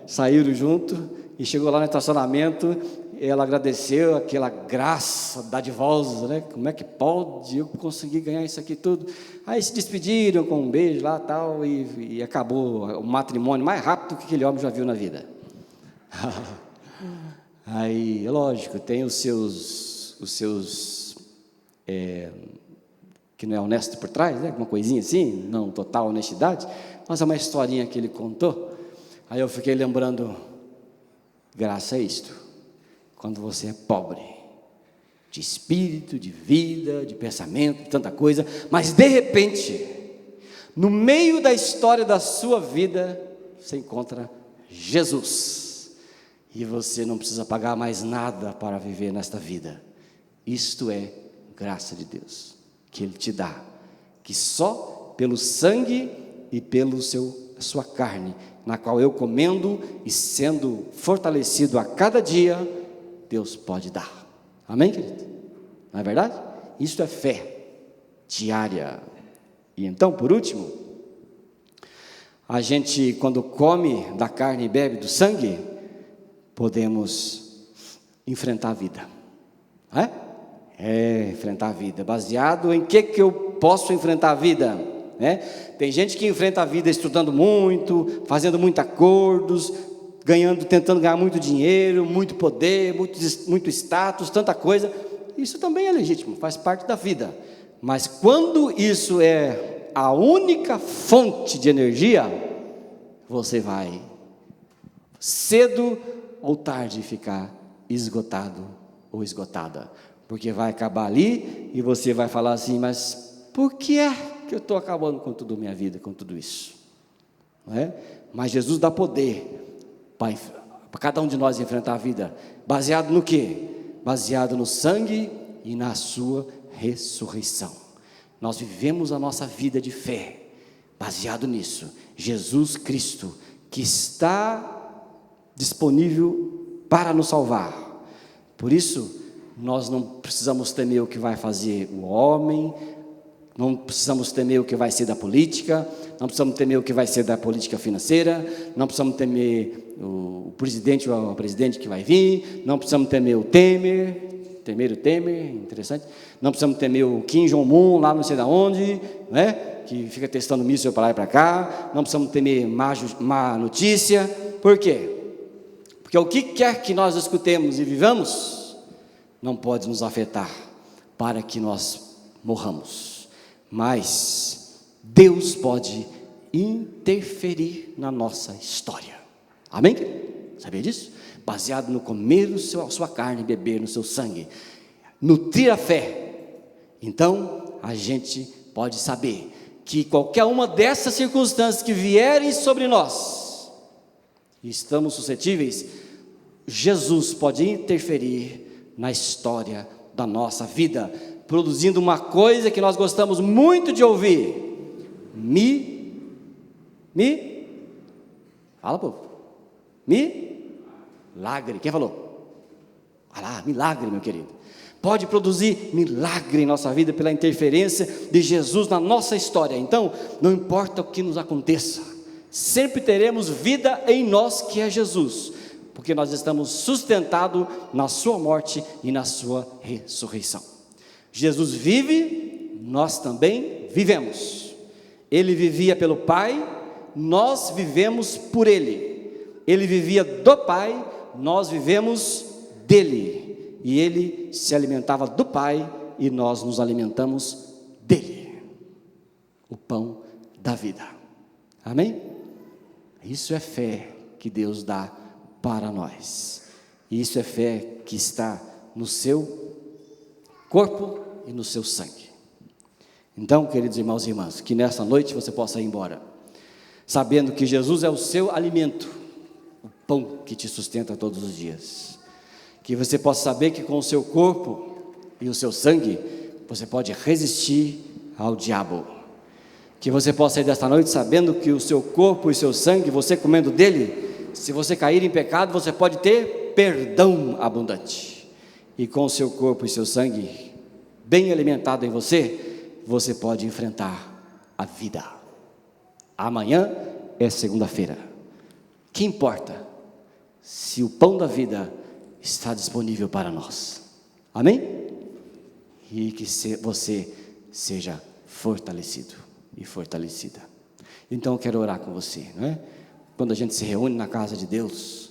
saíram junto e chegou lá no estacionamento. Ela agradeceu aquela graça dadivosa, né? Como é que pode eu conseguir ganhar isso aqui tudo? Aí se despediram com um beijo lá tal, e acabou o matrimônio mais rápido que aquele homem já viu na vida. Aí, lógico, tem os seus que não é honesto por trás, né? Alguma coisinha assim, não total honestidade, mas é uma historinha que ele contou. Aí eu fiquei lembrando, graça é isto, quando você é pobre, de espírito, de vida, de pensamento, de tanta coisa, mas de repente, no meio da história da sua vida, você encontra Jesus, e você não precisa pagar mais nada para viver nesta vida. Isto é graça de Deus, que Ele te dá, que só pelo sangue e pelo sua carne, na qual eu comendo e sendo fortalecido a cada dia, Deus pode dar. Amém, querido? Não é verdade? Isso é fé diária. E então, por último, a gente, quando come da carne e bebe do sangue, podemos enfrentar a vida. Enfrentar a vida. Baseado em que eu posso enfrentar a vida? Tem gente que enfrenta a vida estudando muito, fazendo muitos acordos, tentando ganhar muito dinheiro, muito poder, muito status, tanta coisa. Isso também é legítimo, faz parte da vida. Mas quando isso é a única fonte de energia, você vai cedo ou tarde ficar esgotado ou esgotada, porque vai acabar ali e você vai falar assim: mas por que é que eu estou acabando com toda a minha vida, com tudo isso? Não é? Mas Jesus dá poder para cada um de nós enfrentar a vida, baseado no quê? Baseado no sangue e na sua ressurreição. Nós vivemos a nossa vida de fé, baseado nisso, Jesus Cristo, que está disponível para nos salvar. Por isso, nós não precisamos temer o que vai fazer o homem, não precisamos temer o que vai ser da política, não precisamos temer o que vai ser da política financeira, não precisamos temer o presidente ou a presidente que vai vir, não precisamos temer o Temer, interessante, não precisamos temer o Kim Jong-un lá não sei de onde, né, que fica testando míssil para lá e para cá, não precisamos temer má notícia. Por quê? Porque o que quer que nós escutemos e vivamos, não pode nos afetar para que nós morramos, mas Deus pode interferir na nossa história. Amém? Sabia disso? Baseado no comer a sua carne, beber no seu sangue, nutrir a fé. Então, a gente pode saber que qualquer uma dessas circunstâncias que vierem sobre nós, e estamos suscetíveis, Jesus pode interferir na história da nossa vida, produzindo uma coisa que nós gostamos muito de ouvir: fala, povo, milagre. Quem falou? Olha lá, milagre, meu querido. Pode produzir milagre em nossa vida pela interferência de Jesus na nossa história. Então, não importa o que nos aconteça, sempre teremos vida em nós, que é Jesus, porque nós estamos sustentados na sua morte e na sua ressurreição. Jesus vive, nós também vivemos. Ele vivia pelo Pai, nós vivemos por Ele. Ele vivia do Pai, nós vivemos dele. E Ele se alimentava do Pai e nós nos alimentamos dele. O pão da vida. Amém? Isso é fé que Deus dá para nós. Isso é fé que está no seu corpo e no seu sangue. Então, queridos irmãos e irmãs, que nessa noite você possa ir embora, sabendo que Jesus é o seu alimento, o pão que te sustenta todos os dias. Que você possa saber que com o seu corpo e o seu sangue, você pode resistir ao diabo. Que você possa sair desta noite sabendo que o seu corpo e o seu sangue, você comendo dele, se você cair em pecado, você pode ter perdão abundante. E com o seu corpo e seu sangue bem alimentado em você, você pode enfrentar a vida. Amanhã é segunda-feira. Que importa se o pão da vida está disponível para nós? Amém? E que você seja fortalecido e fortalecida. Então eu quero orar com você, não é? Quando a gente se reúne na casa de Deus,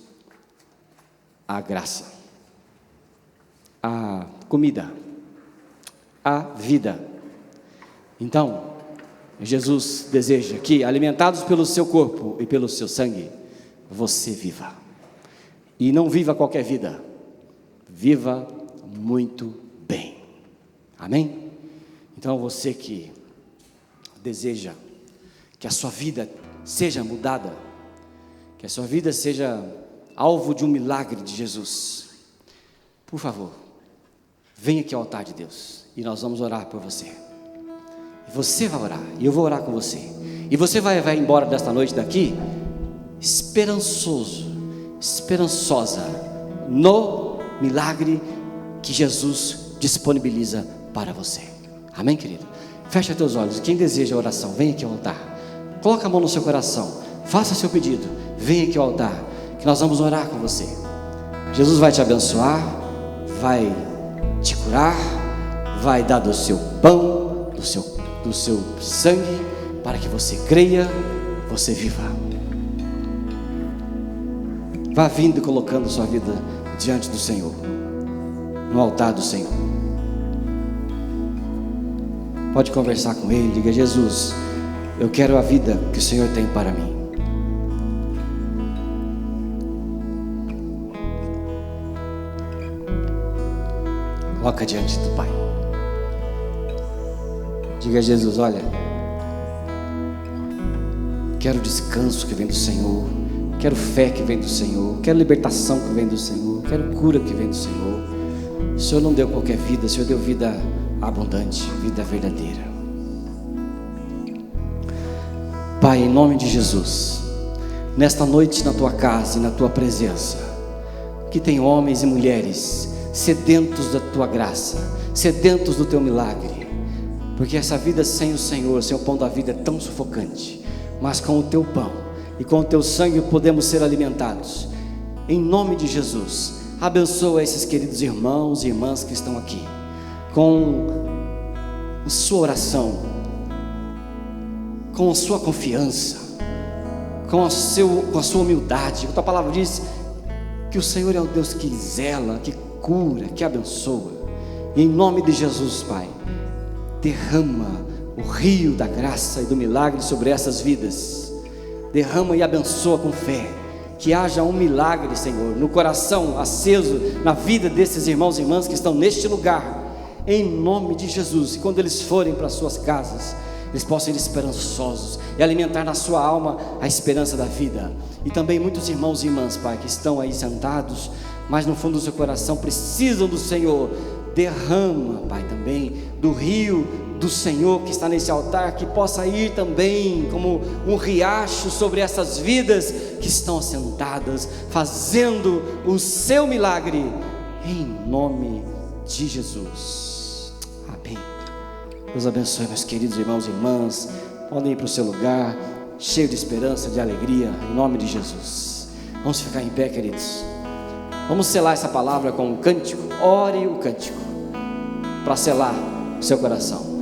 a graça, a comida, a vida. Então, Jesus deseja que, alimentados pelo seu corpo e pelo seu sangue, você viva. E não viva qualquer vida, viva muito bem. Amém? Então você que deseja que a sua vida seja mudada, que a sua vida seja alvo de um milagre de Jesus, por favor, venha aqui ao altar de Deus e nós vamos orar por você. Você vai orar e eu vou orar com você. E você vai embora desta noite daqui esperançoso, esperançosa no milagre que Jesus disponibiliza para você. Amém, querido? Fecha teus olhos. Quem deseja a oração, vem aqui ao altar. Coloca a mão no seu coração. Faça seu pedido. Vem aqui ao altar, que nós vamos orar com você. Jesus vai te abençoar, vai te curar, vai dar do seu pão, do seu sangue, para que você creia, você viva. Vá vindo e colocando sua vida diante do Senhor, no altar do Senhor. Pode conversar com Ele, diga: Jesus, eu quero a vida que o Senhor tem para mim. Coloca diante do Pai. Diga a Jesus: olha, quero descanso que vem do Senhor, quero fé que vem do Senhor, quero libertação que vem do Senhor, quero cura que vem do Senhor. O Senhor não deu qualquer vida, o Senhor deu vida abundante, vida verdadeira. Pai, em nome de Jesus, nesta noite na tua casa e na tua presença, que tem homens e mulheres sedentos da tua graça, sedentos do teu milagre, porque essa vida sem o Senhor, sem o pão da vida, é tão sufocante, mas com o teu pão e com o teu sangue podemos ser alimentados. Em nome de Jesus, abençoa esses queridos irmãos e irmãs que estão aqui, com a sua oração, com a sua confiança, com a sua humildade. A tua palavra diz que o Senhor é o Deus que zela, que cura, que abençoa. E em nome de Jesus, Pai, derrama o rio da graça e do milagre sobre essas vidas. Derrama e abençoa com fé. Que haja um milagre, Senhor, no coração aceso, na vida desses irmãos e irmãs que estão neste lugar, em nome de Jesus. E quando eles forem para suas casas, eles possam ir esperançosos e alimentar na sua alma a esperança da vida. E também muitos irmãos e irmãs, Pai, que estão aí sentados, mas no fundo do seu coração precisam do Senhor. Derrama, Pai, também do rio do Senhor que está nesse altar, que possa ir também como um riacho sobre essas vidas que estão assentadas, fazendo o seu milagre, em nome de Jesus. Amém. Deus abençoe, meus queridos irmãos e irmãs. Podem ir para o seu lugar, cheio de esperança, de alegria, em nome de Jesus. Vamos ficar em pé, queridos. Vamos selar essa palavra com um cântico. Ore o cântico para selar seu coração.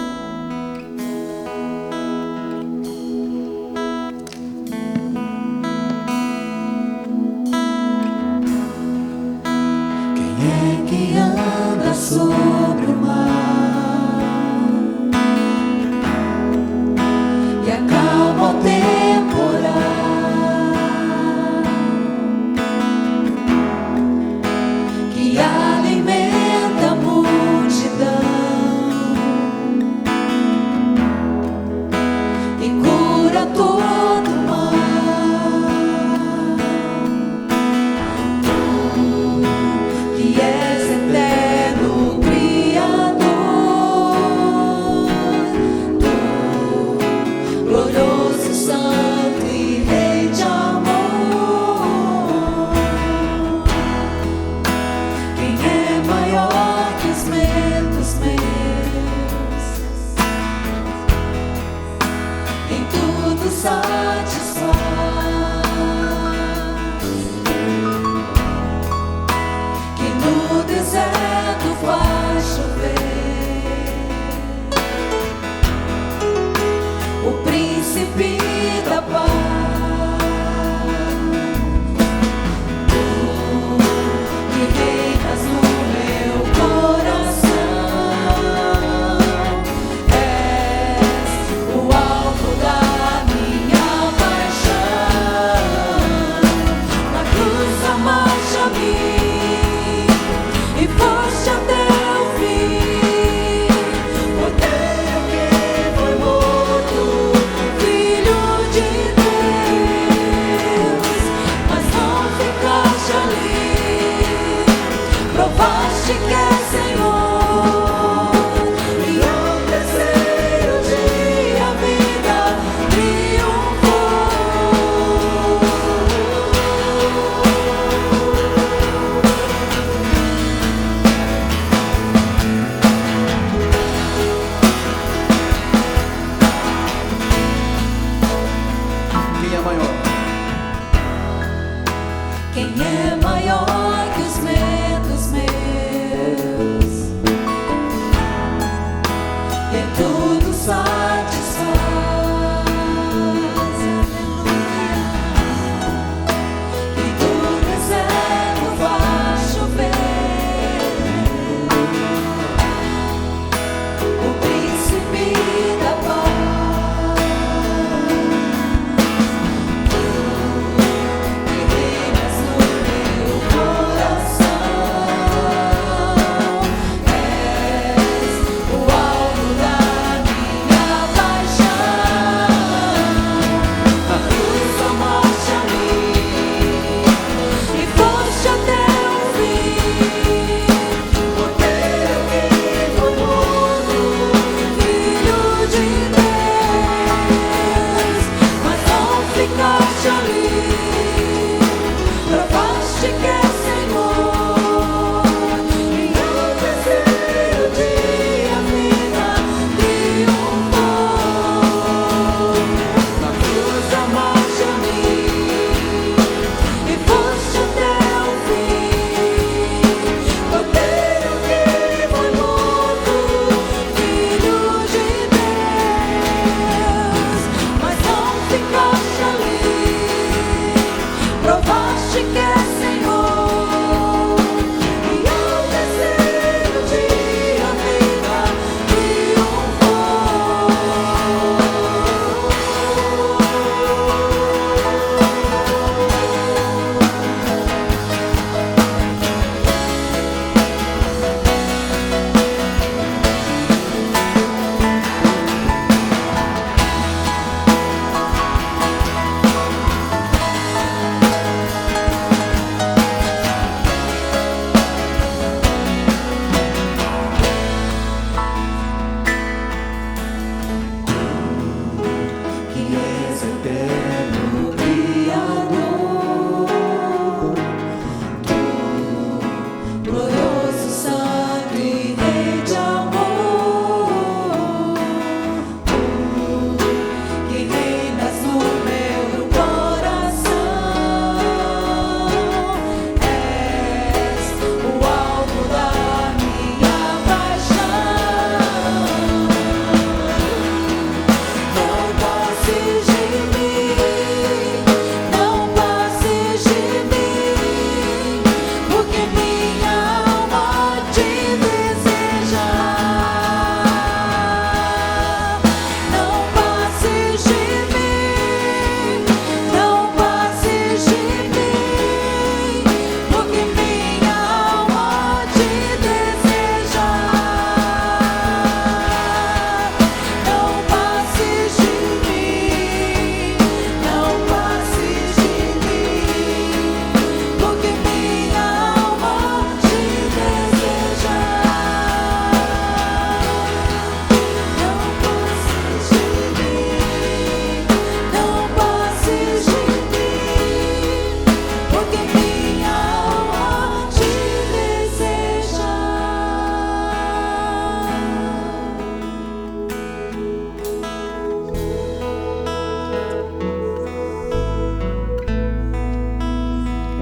Quem é que anda sobre o mar e acalma o temporal, que alimenta a multidão e cura todo o mal? Tu que és eterno Criador, tu glorioso, santo e Rei de amor. Quem é maior que os meus, em tudo satisfaz, que no deserto faz chover, o príncipe da paz. Tu que reinas no meu coração, és o alvo da minha paixão. Na cruz amaste a mim e foste até o fim. Por ter que foi morto, Filho de Deus, mas não ficaste ali, provaste que é Senhor, e ao terceiro dia a vida triunfou. Quem é maior? Quem é maior que os medos meus, e em tudo satisfaz, e do deserto faz chover, o príncipe da paz. Que reinas no meu coração,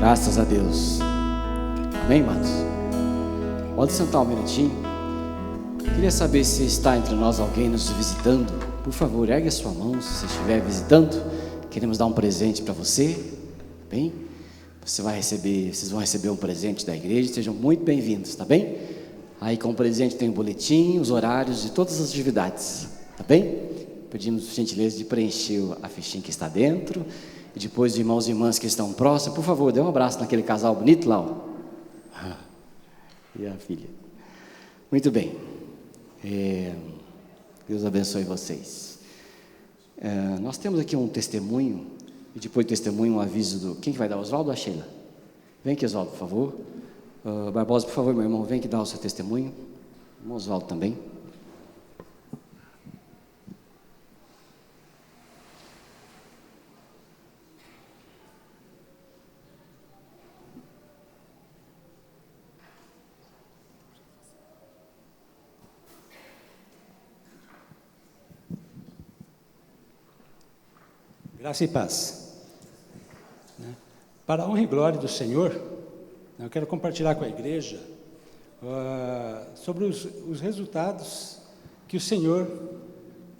Graças a Deus. Amém, amados? Pode sentar um minutinho. Queria saber se está entre nós alguém nos visitando. Por favor, ergue a sua mão se você estiver visitando. Queremos dar um presente para você. Bem? Vocês vão receber um presente da igreja. Sejam muito bem-vindos, tá bem? Aí com o presente tem o boletim, os horários de todas as atividades, tá bem? Pedimos por gentileza de preencher a fichinha que está dentro. E depois, irmãos e irmãs que estão próximos, por favor, dê um abraço naquele casal bonito lá, ó. E a filha. Muito bem. Deus abençoe vocês. Nós temos aqui um testemunho, e depois do testemunho um aviso do... Quem que vai dar? Oswaldo ou a Sheila? Vem aqui, Oswaldo, por favor. Barbosa, por favor, meu irmão, vem aqui dar o seu testemunho. O Oswaldo também. Graça e paz. Para a honra e glória do Senhor, eu quero compartilhar com a igreja sobre os resultados que o Senhor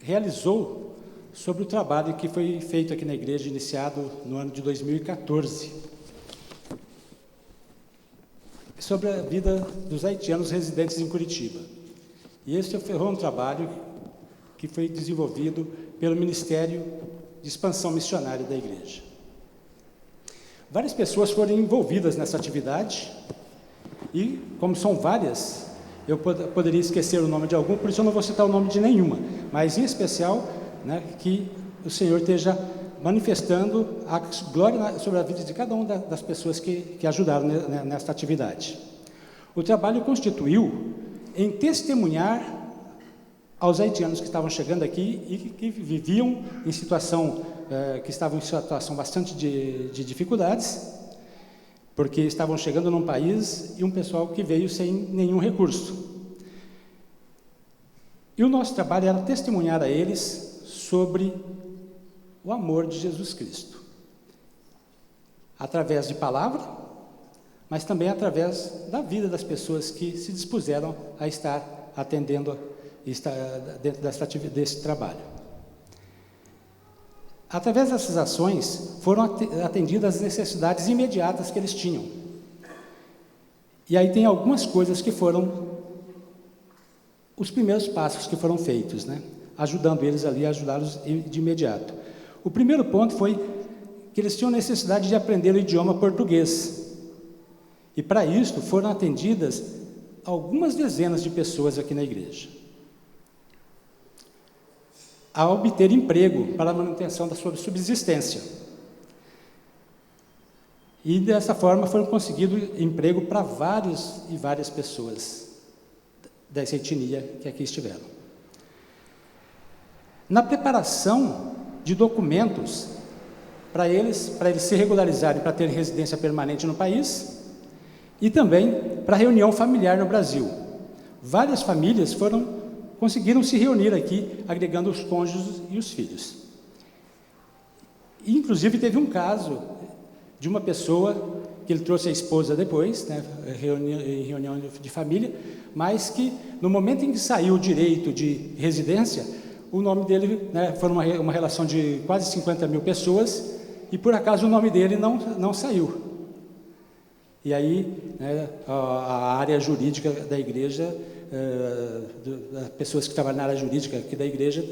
realizou sobre o trabalho que foi feito aqui na igreja, iniciado no ano de 2014, sobre a vida dos haitianos residentes em Curitiba. E esse foi um trabalho que foi desenvolvido pelo Ministério de Expansão Missionária da igreja. Várias pessoas foram envolvidas nessa atividade e, como são várias, eu poderia esquecer o nome de algum, por isso eu não vou citar o nome de nenhuma, mas em especial, que o Senhor esteja manifestando a glória sobre a vida de cada uma das pessoas que ajudaram nesta atividade. O trabalho consistiu em testemunhar aos haitianos que estavam chegando aqui e que viviam em situação, que estavam em situação bastante de dificuldades, porque estavam chegando num país e um pessoal que veio sem nenhum recurso. E o nosso trabalho era testemunhar a eles sobre o amor de Jesus Cristo, através de palavra, mas também através da vida das pessoas que se dispuseram a estar atendendo, estar dentro desse trabalho. Através dessas ações, foram atendidas as necessidades imediatas que eles tinham. E aí tem algumas coisas que foram os primeiros passos que foram feitos, ajudando eles ali, ajudá-los de imediato. O primeiro ponto foi que eles tinham necessidade de aprender o idioma português. E para isso foram atendidas algumas dezenas de pessoas aqui na igreja, a obter emprego para a manutenção da sua subsistência. E dessa forma foram conseguido emprego para várias pessoas dessa etnia que aqui estiveram. Na preparação de documentos para eles se regularizarem, para terem residência permanente no país, e também para reunião familiar no Brasil. Várias famílias conseguiram se reunir aqui, agregando os cônjuges e os filhos. E, inclusive, teve um caso de uma pessoa que ele trouxe a esposa depois, em reunião de família, mas que, no momento em que saiu o direito de residência, o nome dele, foi uma relação de quase 50 mil pessoas, e, por acaso, o nome dele não saiu. E aí, a área jurídica da igreja, as pessoas que trabalham na área jurídica aqui da igreja,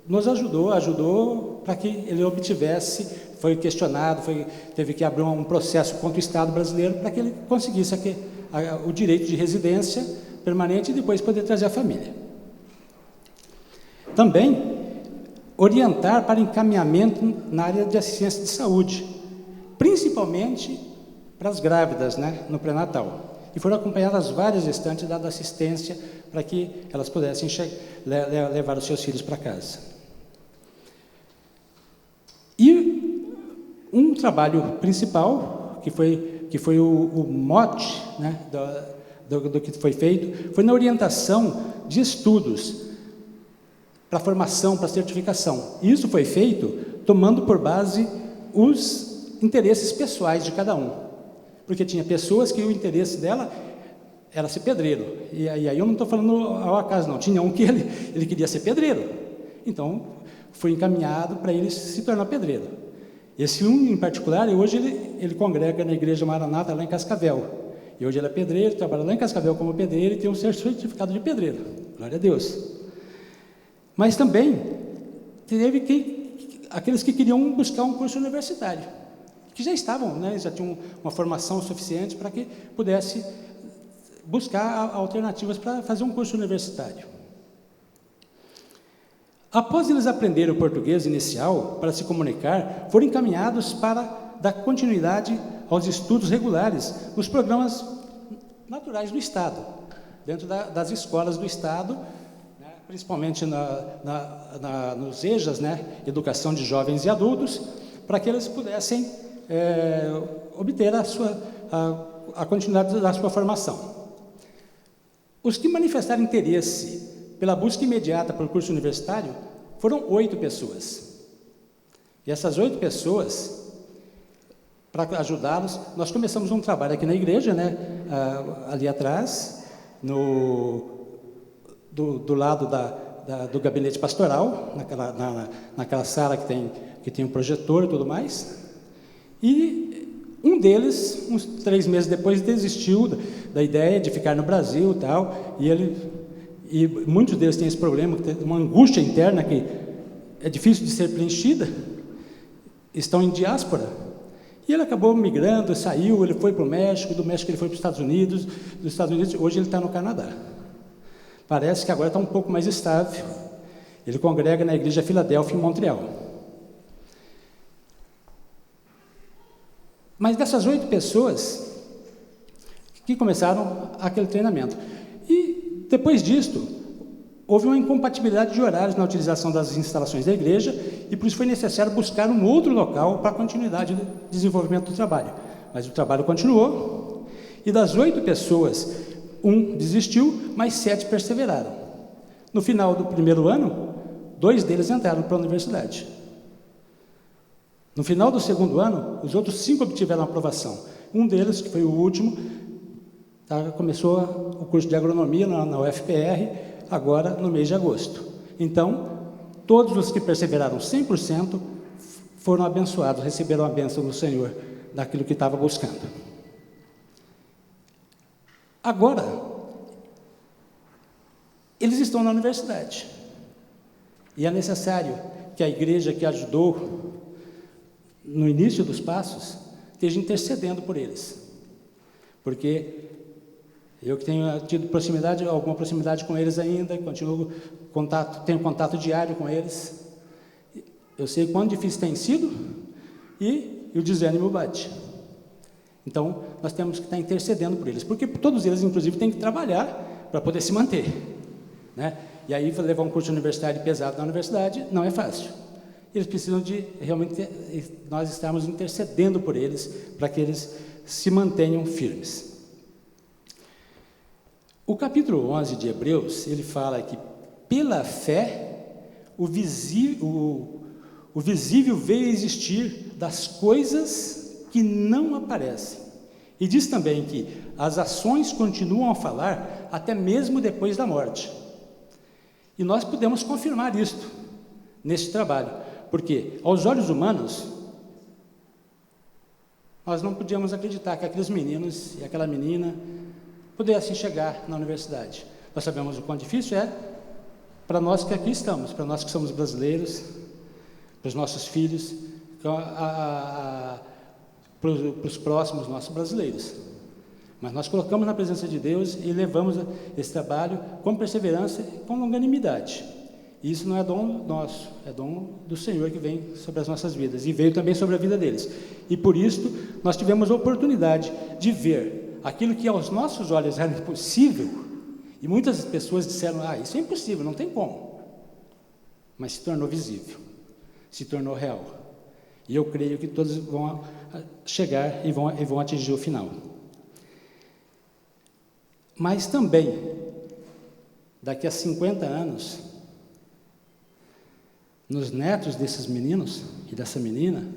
nos ajudou para que ele obtivesse, foi questionado, teve que abrir um processo contra o Estado brasileiro para que ele conseguisse o direito de residência permanente e depois poder trazer a família. Também orientar para encaminhamento na área de assistência de saúde, principalmente para as grávidas, no pré-natal. E foram acompanhadas várias gestantes, dando assistência para que elas pudessem levar os seus filhos para casa. E um trabalho principal, que foi o mote do que foi feito, foi na orientação de estudos para formação, para certificação. E isso foi feito tomando por base os interesses pessoais de cada um. porque tinha pessoas que o interesse dela era ser pedreiro. E aí eu não estou falando ao acaso, não. Tinha um que ele queria ser pedreiro. Então, foi encaminhado para ele se tornar pedreiro. Esse um em particular, hoje ele congrega na Igreja Maranata, lá em Cascavel. E hoje ele é pedreiro, trabalha lá em Cascavel como pedreiro e tem um certificado de pedreiro. Glória a Deus. Mas também teve aqueles que queriam buscar um curso universitário, que já estavam, né, já tinham uma formação suficiente para que pudesse buscar alternativas para fazer um curso universitário. Após eles aprenderem o português inicial para se comunicar, foram encaminhados para dar continuidade aos estudos regulares nos programas naturais do Estado, dentro das escolas do Estado, né, principalmente nos EJAs, né, Educação de Jovens e Adultos, para que eles pudessem obter a continuidade da sua formação. Os que manifestaram interesse pela busca imediata pelo curso universitário foram 8 pessoas. E essas 8 pessoas, para ajudá-los, nós começamos um trabalho aqui na igreja, né, ali atrás, do lado do gabinete pastoral, naquela sala que tem um projetor e tudo mais. E um deles, uns 3 meses depois, desistiu da ideia de ficar no Brasil e tal, e muitos deles têm esse problema, uma angústia interna que é difícil de ser preenchida, estão em diáspora. E ele acabou migrando, saiu, ele foi para o México, do México ele foi para os Estados Unidos, dos Estados Unidos hoje ele está no Canadá. Parece que agora está um pouco mais estável. Ele congrega na Igreja Filadélfia, em Montreal. Mas dessas 8 pessoas que começaram aquele treinamento. E depois disto, houve uma incompatibilidade de horários na utilização das instalações da igreja e por isso foi necessário buscar um outro local para a continuidade do desenvolvimento do trabalho. Mas o trabalho continuou e das 8 pessoas, 1 desistiu, mas 7 perseveraram. No final do primeiro ano, 2 deles entraram para a universidade. No final do segundo ano, os outros 5 obtiveram aprovação. Um deles, que foi o último, começou o curso de agronomia na UFPR, agora no mês de agosto. Então, todos os que perseveraram 100% foram abençoados, receberam a bênção do Senhor daquilo que estava buscando. Agora, eles estão na universidade. E é necessário que a igreja que ajudou no início dos passos esteja intercedendo por eles. Porque eu que tenho tido alguma proximidade com eles ainda, tenho contato diário com eles, eu sei quão difícil tem sido e o desânimo bate. Então, nós temos que estar intercedendo por eles, porque todos eles, inclusive, têm que trabalhar para poder se manter, né? E aí, levar um curso universitário pesado na universidade não é fácil. Eles precisam de, realmente, nós estarmos intercedendo por eles, para que eles se mantenham firmes. O capítulo 11 de Hebreus, ele fala que, pela fé, o visível veio a existir das coisas que não aparecem. E diz também que as ações continuam a falar até mesmo depois da morte. E nós podemos confirmar isto neste trabalho, porque aos olhos humanos, nós não podíamos acreditar que aqueles meninos e aquela menina pudessem chegar na universidade. Nós sabemos o quão difícil é para nós que aqui estamos, para nós que somos brasileiros, para os nossos filhos, para os próximos nossos brasileiros. Mas nós colocamos na presença de Deus e levamos esse trabalho com perseverança e com longanimidade. E isso não é dom nosso, é dom do Senhor que vem sobre as nossas vidas e veio também sobre a vida deles. E por isso nós tivemos a oportunidade de ver aquilo que aos nossos olhos era impossível, e muitas pessoas disseram, isso é impossível, não tem como. Mas se tornou visível, se tornou real. E eu creio que todos vão chegar e vão atingir o final. Mas também, daqui a 50 anos, nos netos desses meninos e dessa menina,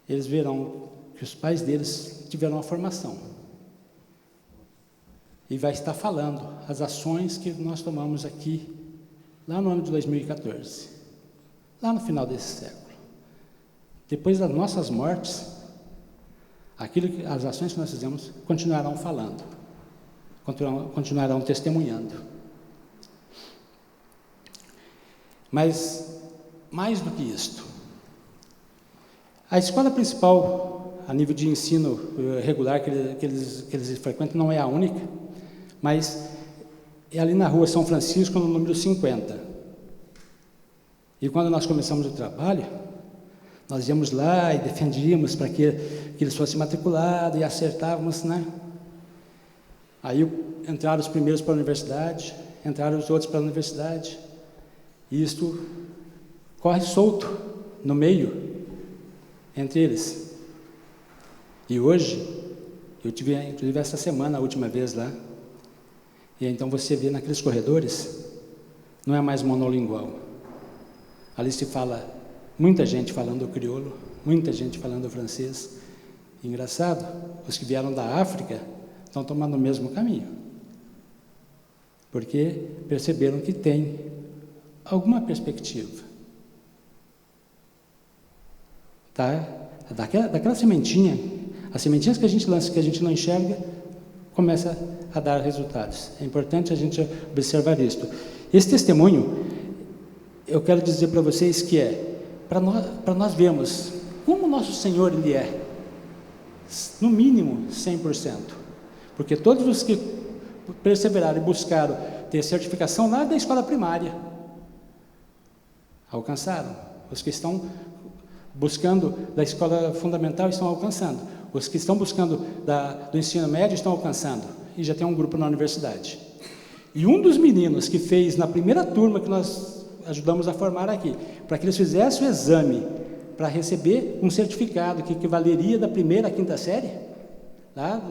eles verão que os pais deles tiveram uma formação. E vai estar falando as ações que nós tomamos aqui, lá no ano de 2014, lá no final desse século. Depois das nossas mortes, as ações que nós fizemos continuarão falando, continuarão testemunhando. Mas, mais do que isto, a escola principal, a nível de ensino regular que eles frequentam, não é a única, mas é ali na rua São Francisco, no número 50. E quando nós começamos o trabalho, nós íamos lá e defendíamos para que eles fossem matriculados e acertávamos, né? Aí entraram os primeiros para a universidade, entraram os outros para a universidade, e isto corre solto no meio, entre eles. E hoje, eu tive inclusive essa semana, a última vez lá, e então você vê naqueles corredores, não é mais monolingual. Ali se fala, muita gente falando crioulo, muita gente falando francês. Engraçado, os que vieram da África estão tomando o mesmo caminho, porque perceberam que tem alguma perspectiva. Tá? Daquela sementinha, as sementinhas que a gente lança, que a gente não enxerga, começa a dar resultados. É importante a gente observar isto. Esse testemunho, eu quero dizer para vocês que para nós vermos como o nosso Senhor Ele é, no mínimo 100%. Porque todos os que perseveraram e buscaram ter certificação lá da escola primária, alcançaram. Os que estão buscando da escola fundamental estão alcançando. Os que estão buscando do ensino médio estão alcançando. E já tem um grupo na universidade. E um dos meninos que fez na primeira turma que nós ajudamos a formar aqui, para que eles fizessem o exame para receber um certificado que equivaleria da primeira à quinta série, lá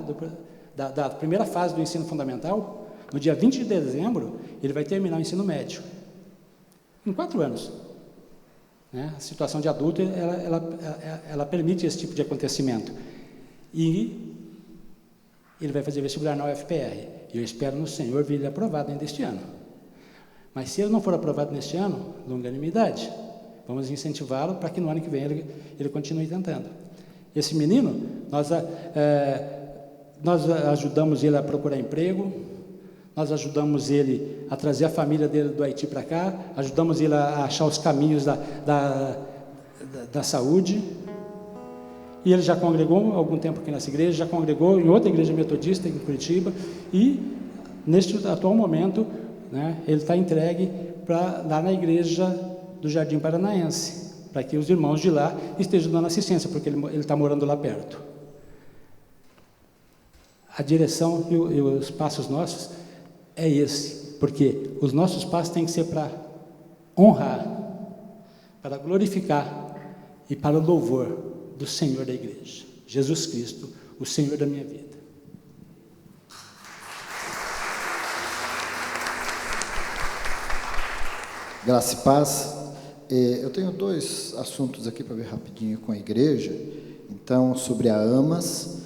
da primeira fase do ensino fundamental, no dia 20 de dezembro, ele vai terminar o ensino médio. Em 4 anos. Né? A situação de adulto, ela permite esse tipo de acontecimento. E ele vai fazer vestibular na UFPR. E eu espero no Senhor ver ele aprovado ainda este ano. Mas se ele não for aprovado neste ano, longanimidade, vamos incentivá-lo para que no ano que vem ele continue tentando. Esse menino, nós ajudamos ele a procurar emprego, nós ajudamos ele a trazer a família dele do Haiti para cá, ajudamos ele a achar os caminhos da saúde. E ele já congregou há algum tempo aqui nessa igreja, já congregou em outra igreja metodista em Curitiba, e neste atual momento, né, ele está entregue lá na igreja do Jardim Paranaense, para que os irmãos de lá estejam dando assistência, porque ele está morando lá perto. A direção e os passos nossos é esse, porque os nossos passos têm que ser para honrar, para glorificar e para o louvor do Senhor da igreja, Jesus Cristo, o Senhor da minha vida. Graça e paz. Eu tenho 2 assuntos aqui para ver rapidinho com a igreja. Então, sobre a AMAS,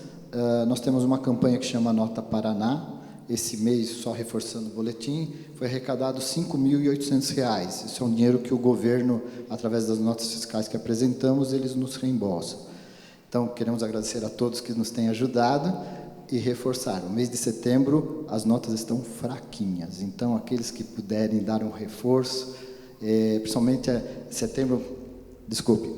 nós temos uma campanha que chama Nota Paraná. Esse mês, só reforçando o boletim, foi arrecadado R$ 5.800. Isso é um dinheiro que o governo, através das notas fiscais que apresentamos, eles nos reembolsam. Então, queremos agradecer a todos que nos têm ajudado e reforçar. No mês de setembro, as notas estão fraquinhas. Então, aqueles que puderem dar um reforço, principalmente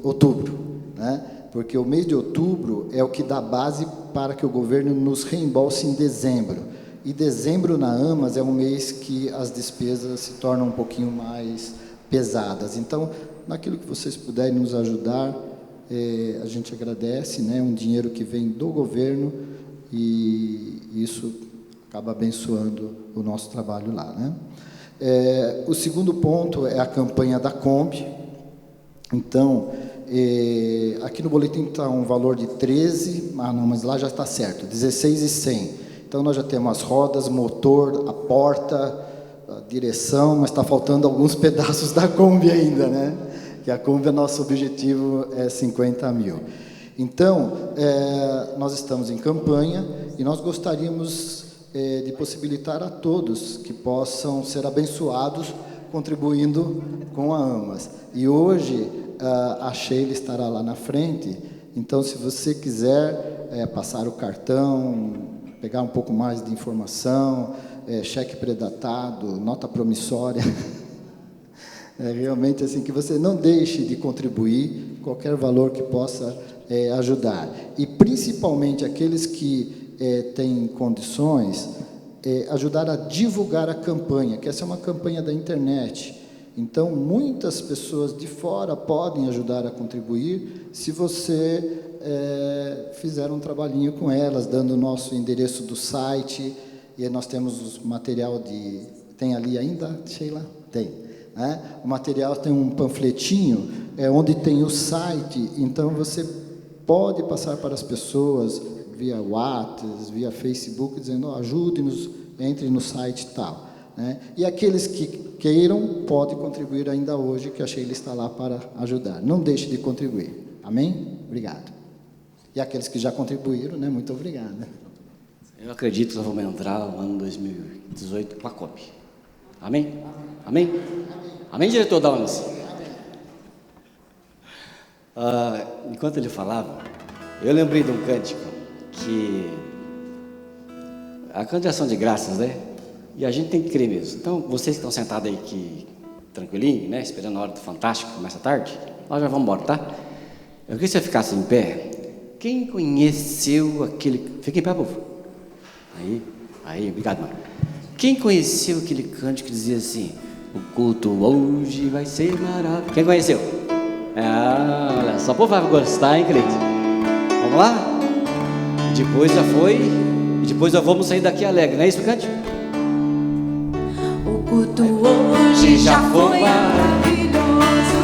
outubro, né? Porque o mês de outubro é o que dá base para que o governo nos reembolse em dezembro. E dezembro na AMAS é um mês que as despesas se tornam um pouquinho mais pesadas. Então, naquilo que vocês puderem nos ajudar, a gente agradece, né? Um dinheiro que vem do governo e isso acaba abençoando o nosso trabalho lá, né? O segundo ponto é a campanha da Kombi. Então, aqui no boletim está um valor de 13, mas lá já está certo, 16.100. Então, nós já temos as rodas, motor, a porta, a direção, mas está faltando alguns pedaços da Kombi ainda, né? Que a Kombi, nosso objetivo é 50 mil. Então, nós estamos em campanha e nós gostaríamos de possibilitar a todos que possam ser abençoados contribuindo com a AMAS. E hoje a Sheila estará lá na frente, então se você quiser passar o cartão, pegar um pouco mais de informação, cheque predatado, nota promissória, realmente assim, que você não deixe de contribuir, qualquer valor que possa ajudar. E principalmente aqueles que têm condições, ajudar a divulgar a campanha, que essa é uma campanha da internet. Então, muitas pessoas de fora podem ajudar a contribuir se você fizer um trabalhinho com elas, dando o nosso endereço do site, e nós temos o material de... Tem ali ainda, Sheila? Tem. Né? O material tem um panfletinho, onde tem o site, então você pode passar para as pessoas via WhatsApp, via Facebook, dizendo, ajude-nos, entre no site e tal. Né? E aqueles que queiram, podem contribuir ainda hoje, que a Sheila está lá para ajudar. Não deixe de contribuir. Amém? Obrigado. E aqueles que já contribuíram, né? Muito obrigado. Eu acredito que nós vamos entrar no ano 2018 com a COP. Amém? Amém? Amém, diretor da ONU? Enquanto ele falava, eu lembrei de um cântico que... A cantação de graças, né? E a gente tem que crer mesmo. Então, vocês que estão sentados aí aqui, tranquilinho, né? Esperando a hora do Fantástico, começa a tarde, nós já vamos embora, tá? Eu queria que você ficasse em pé. Quem conheceu aquele... Fica em pé, povo. Aí, obrigado, mano. Quem conheceu aquele cântico que dizia assim, o culto hoje vai ser maravilhoso? Quem conheceu? Olha, só o povo vai gostar, hein, crente? Vamos lá? Depois já foi, e depois nós vamos sair daqui alegre, não é isso, cântico? O culto hoje já foi maravilhoso,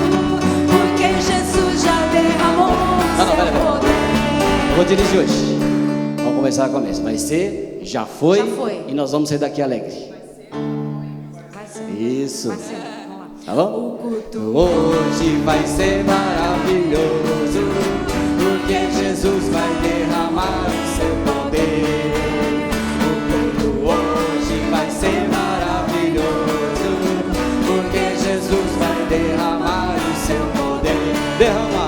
porque Jesus já derramou seu poder. Eu vou dirigir hoje. Vamos começar com a mesa. Vai ser, já foi, e nós vamos sair daqui alegre. Vai ser. Isso. Vai ser. Vamos lá. Tá bom? O culto hoje vai ser maravilhoso, porque Jesus vai derramar o seu poder. O culto hoje vai ser maravilhoso, porque Jesus vai derramar o seu poder. Derrama,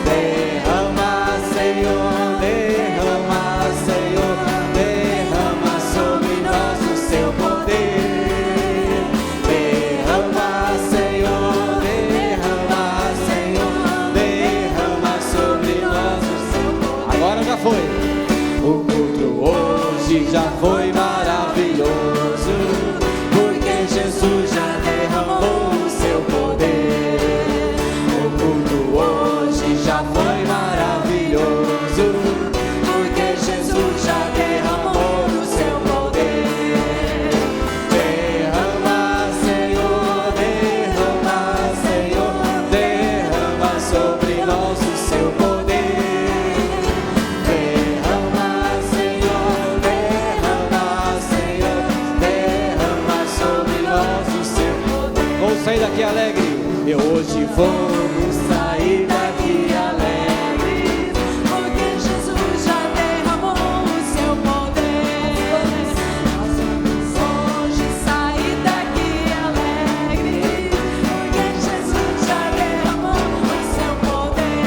derrama, Senhor, derrama, Senhor, derrama sobre nós o seu poder. Derrama, Senhor, derrama, Senhor, derrama sobre nós o seu poder. Agora já foi. O culto hoje já foi maravilhoso, porque Jesus já derramou o seu poder. O culto hoje já foi maravilhoso, porque Jesus já derramou o seu poder. Derrama, Senhor, derrama, Senhor, derrama sobre nós o seu poder. Derrama, Senhor, derrama, Senhor, derrama sobre nós o seu poder. Vamos sair daqui alegre. Eu hoje vamos sair daqui alegre, porque Jesus já derramou o seu poder. Nós vamos hoje sair daqui alegre, porque Jesus já derramou o seu poder.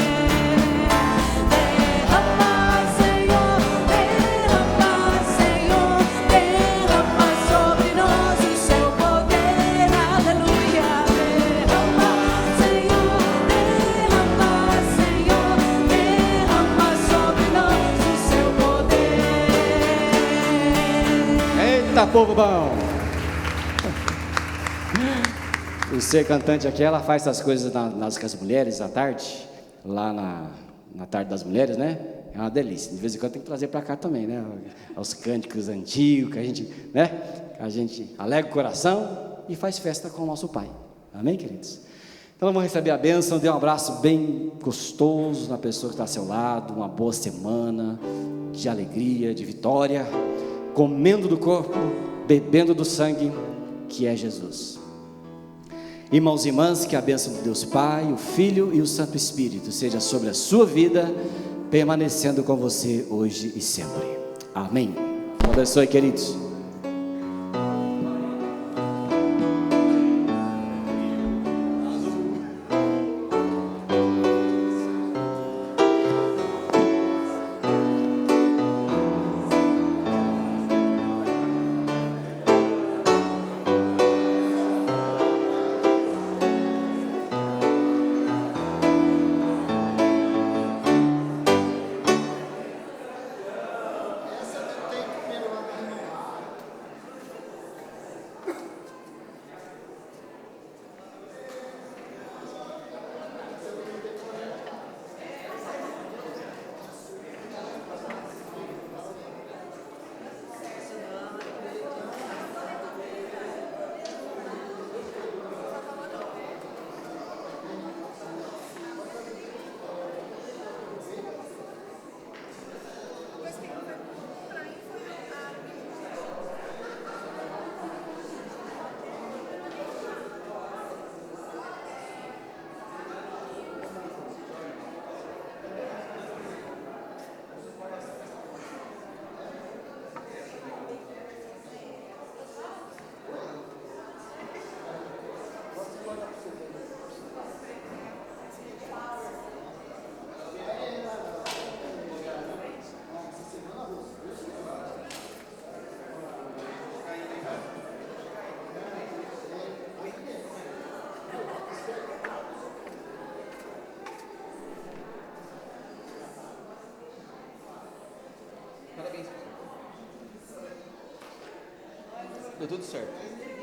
Derrama, Senhor, derrama, Senhor, derrama sobre nós o seu poder. Aleluia. Derrama, Senhor, derrama, Senhor, derrama sobre nós o seu poder. Eita, povo bom! O ser cantante aqui, ela faz essas coisas nas com as mulheres à tarde, lá na tarde das mulheres, né? É uma delícia. De vez em quando tem que trazer para cá também, né? Os cânticos antigos, que a gente, né? A gente alegra o coração e faz festa com o nosso Pai. Amém, queridos? Então vamos receber a bênção, dê um abraço bem gostoso na pessoa que está ao seu lado, uma boa semana de alegria, de vitória, comendo do corpo, bebendo do sangue, que é Jesus. Irmãos e irmãs, que a bênção de Deus Pai, o Filho e o Santo Espírito seja sobre a sua vida, permanecendo com você hoje e sempre. Amém. Deus abençoe, queridos. Deu tudo certo.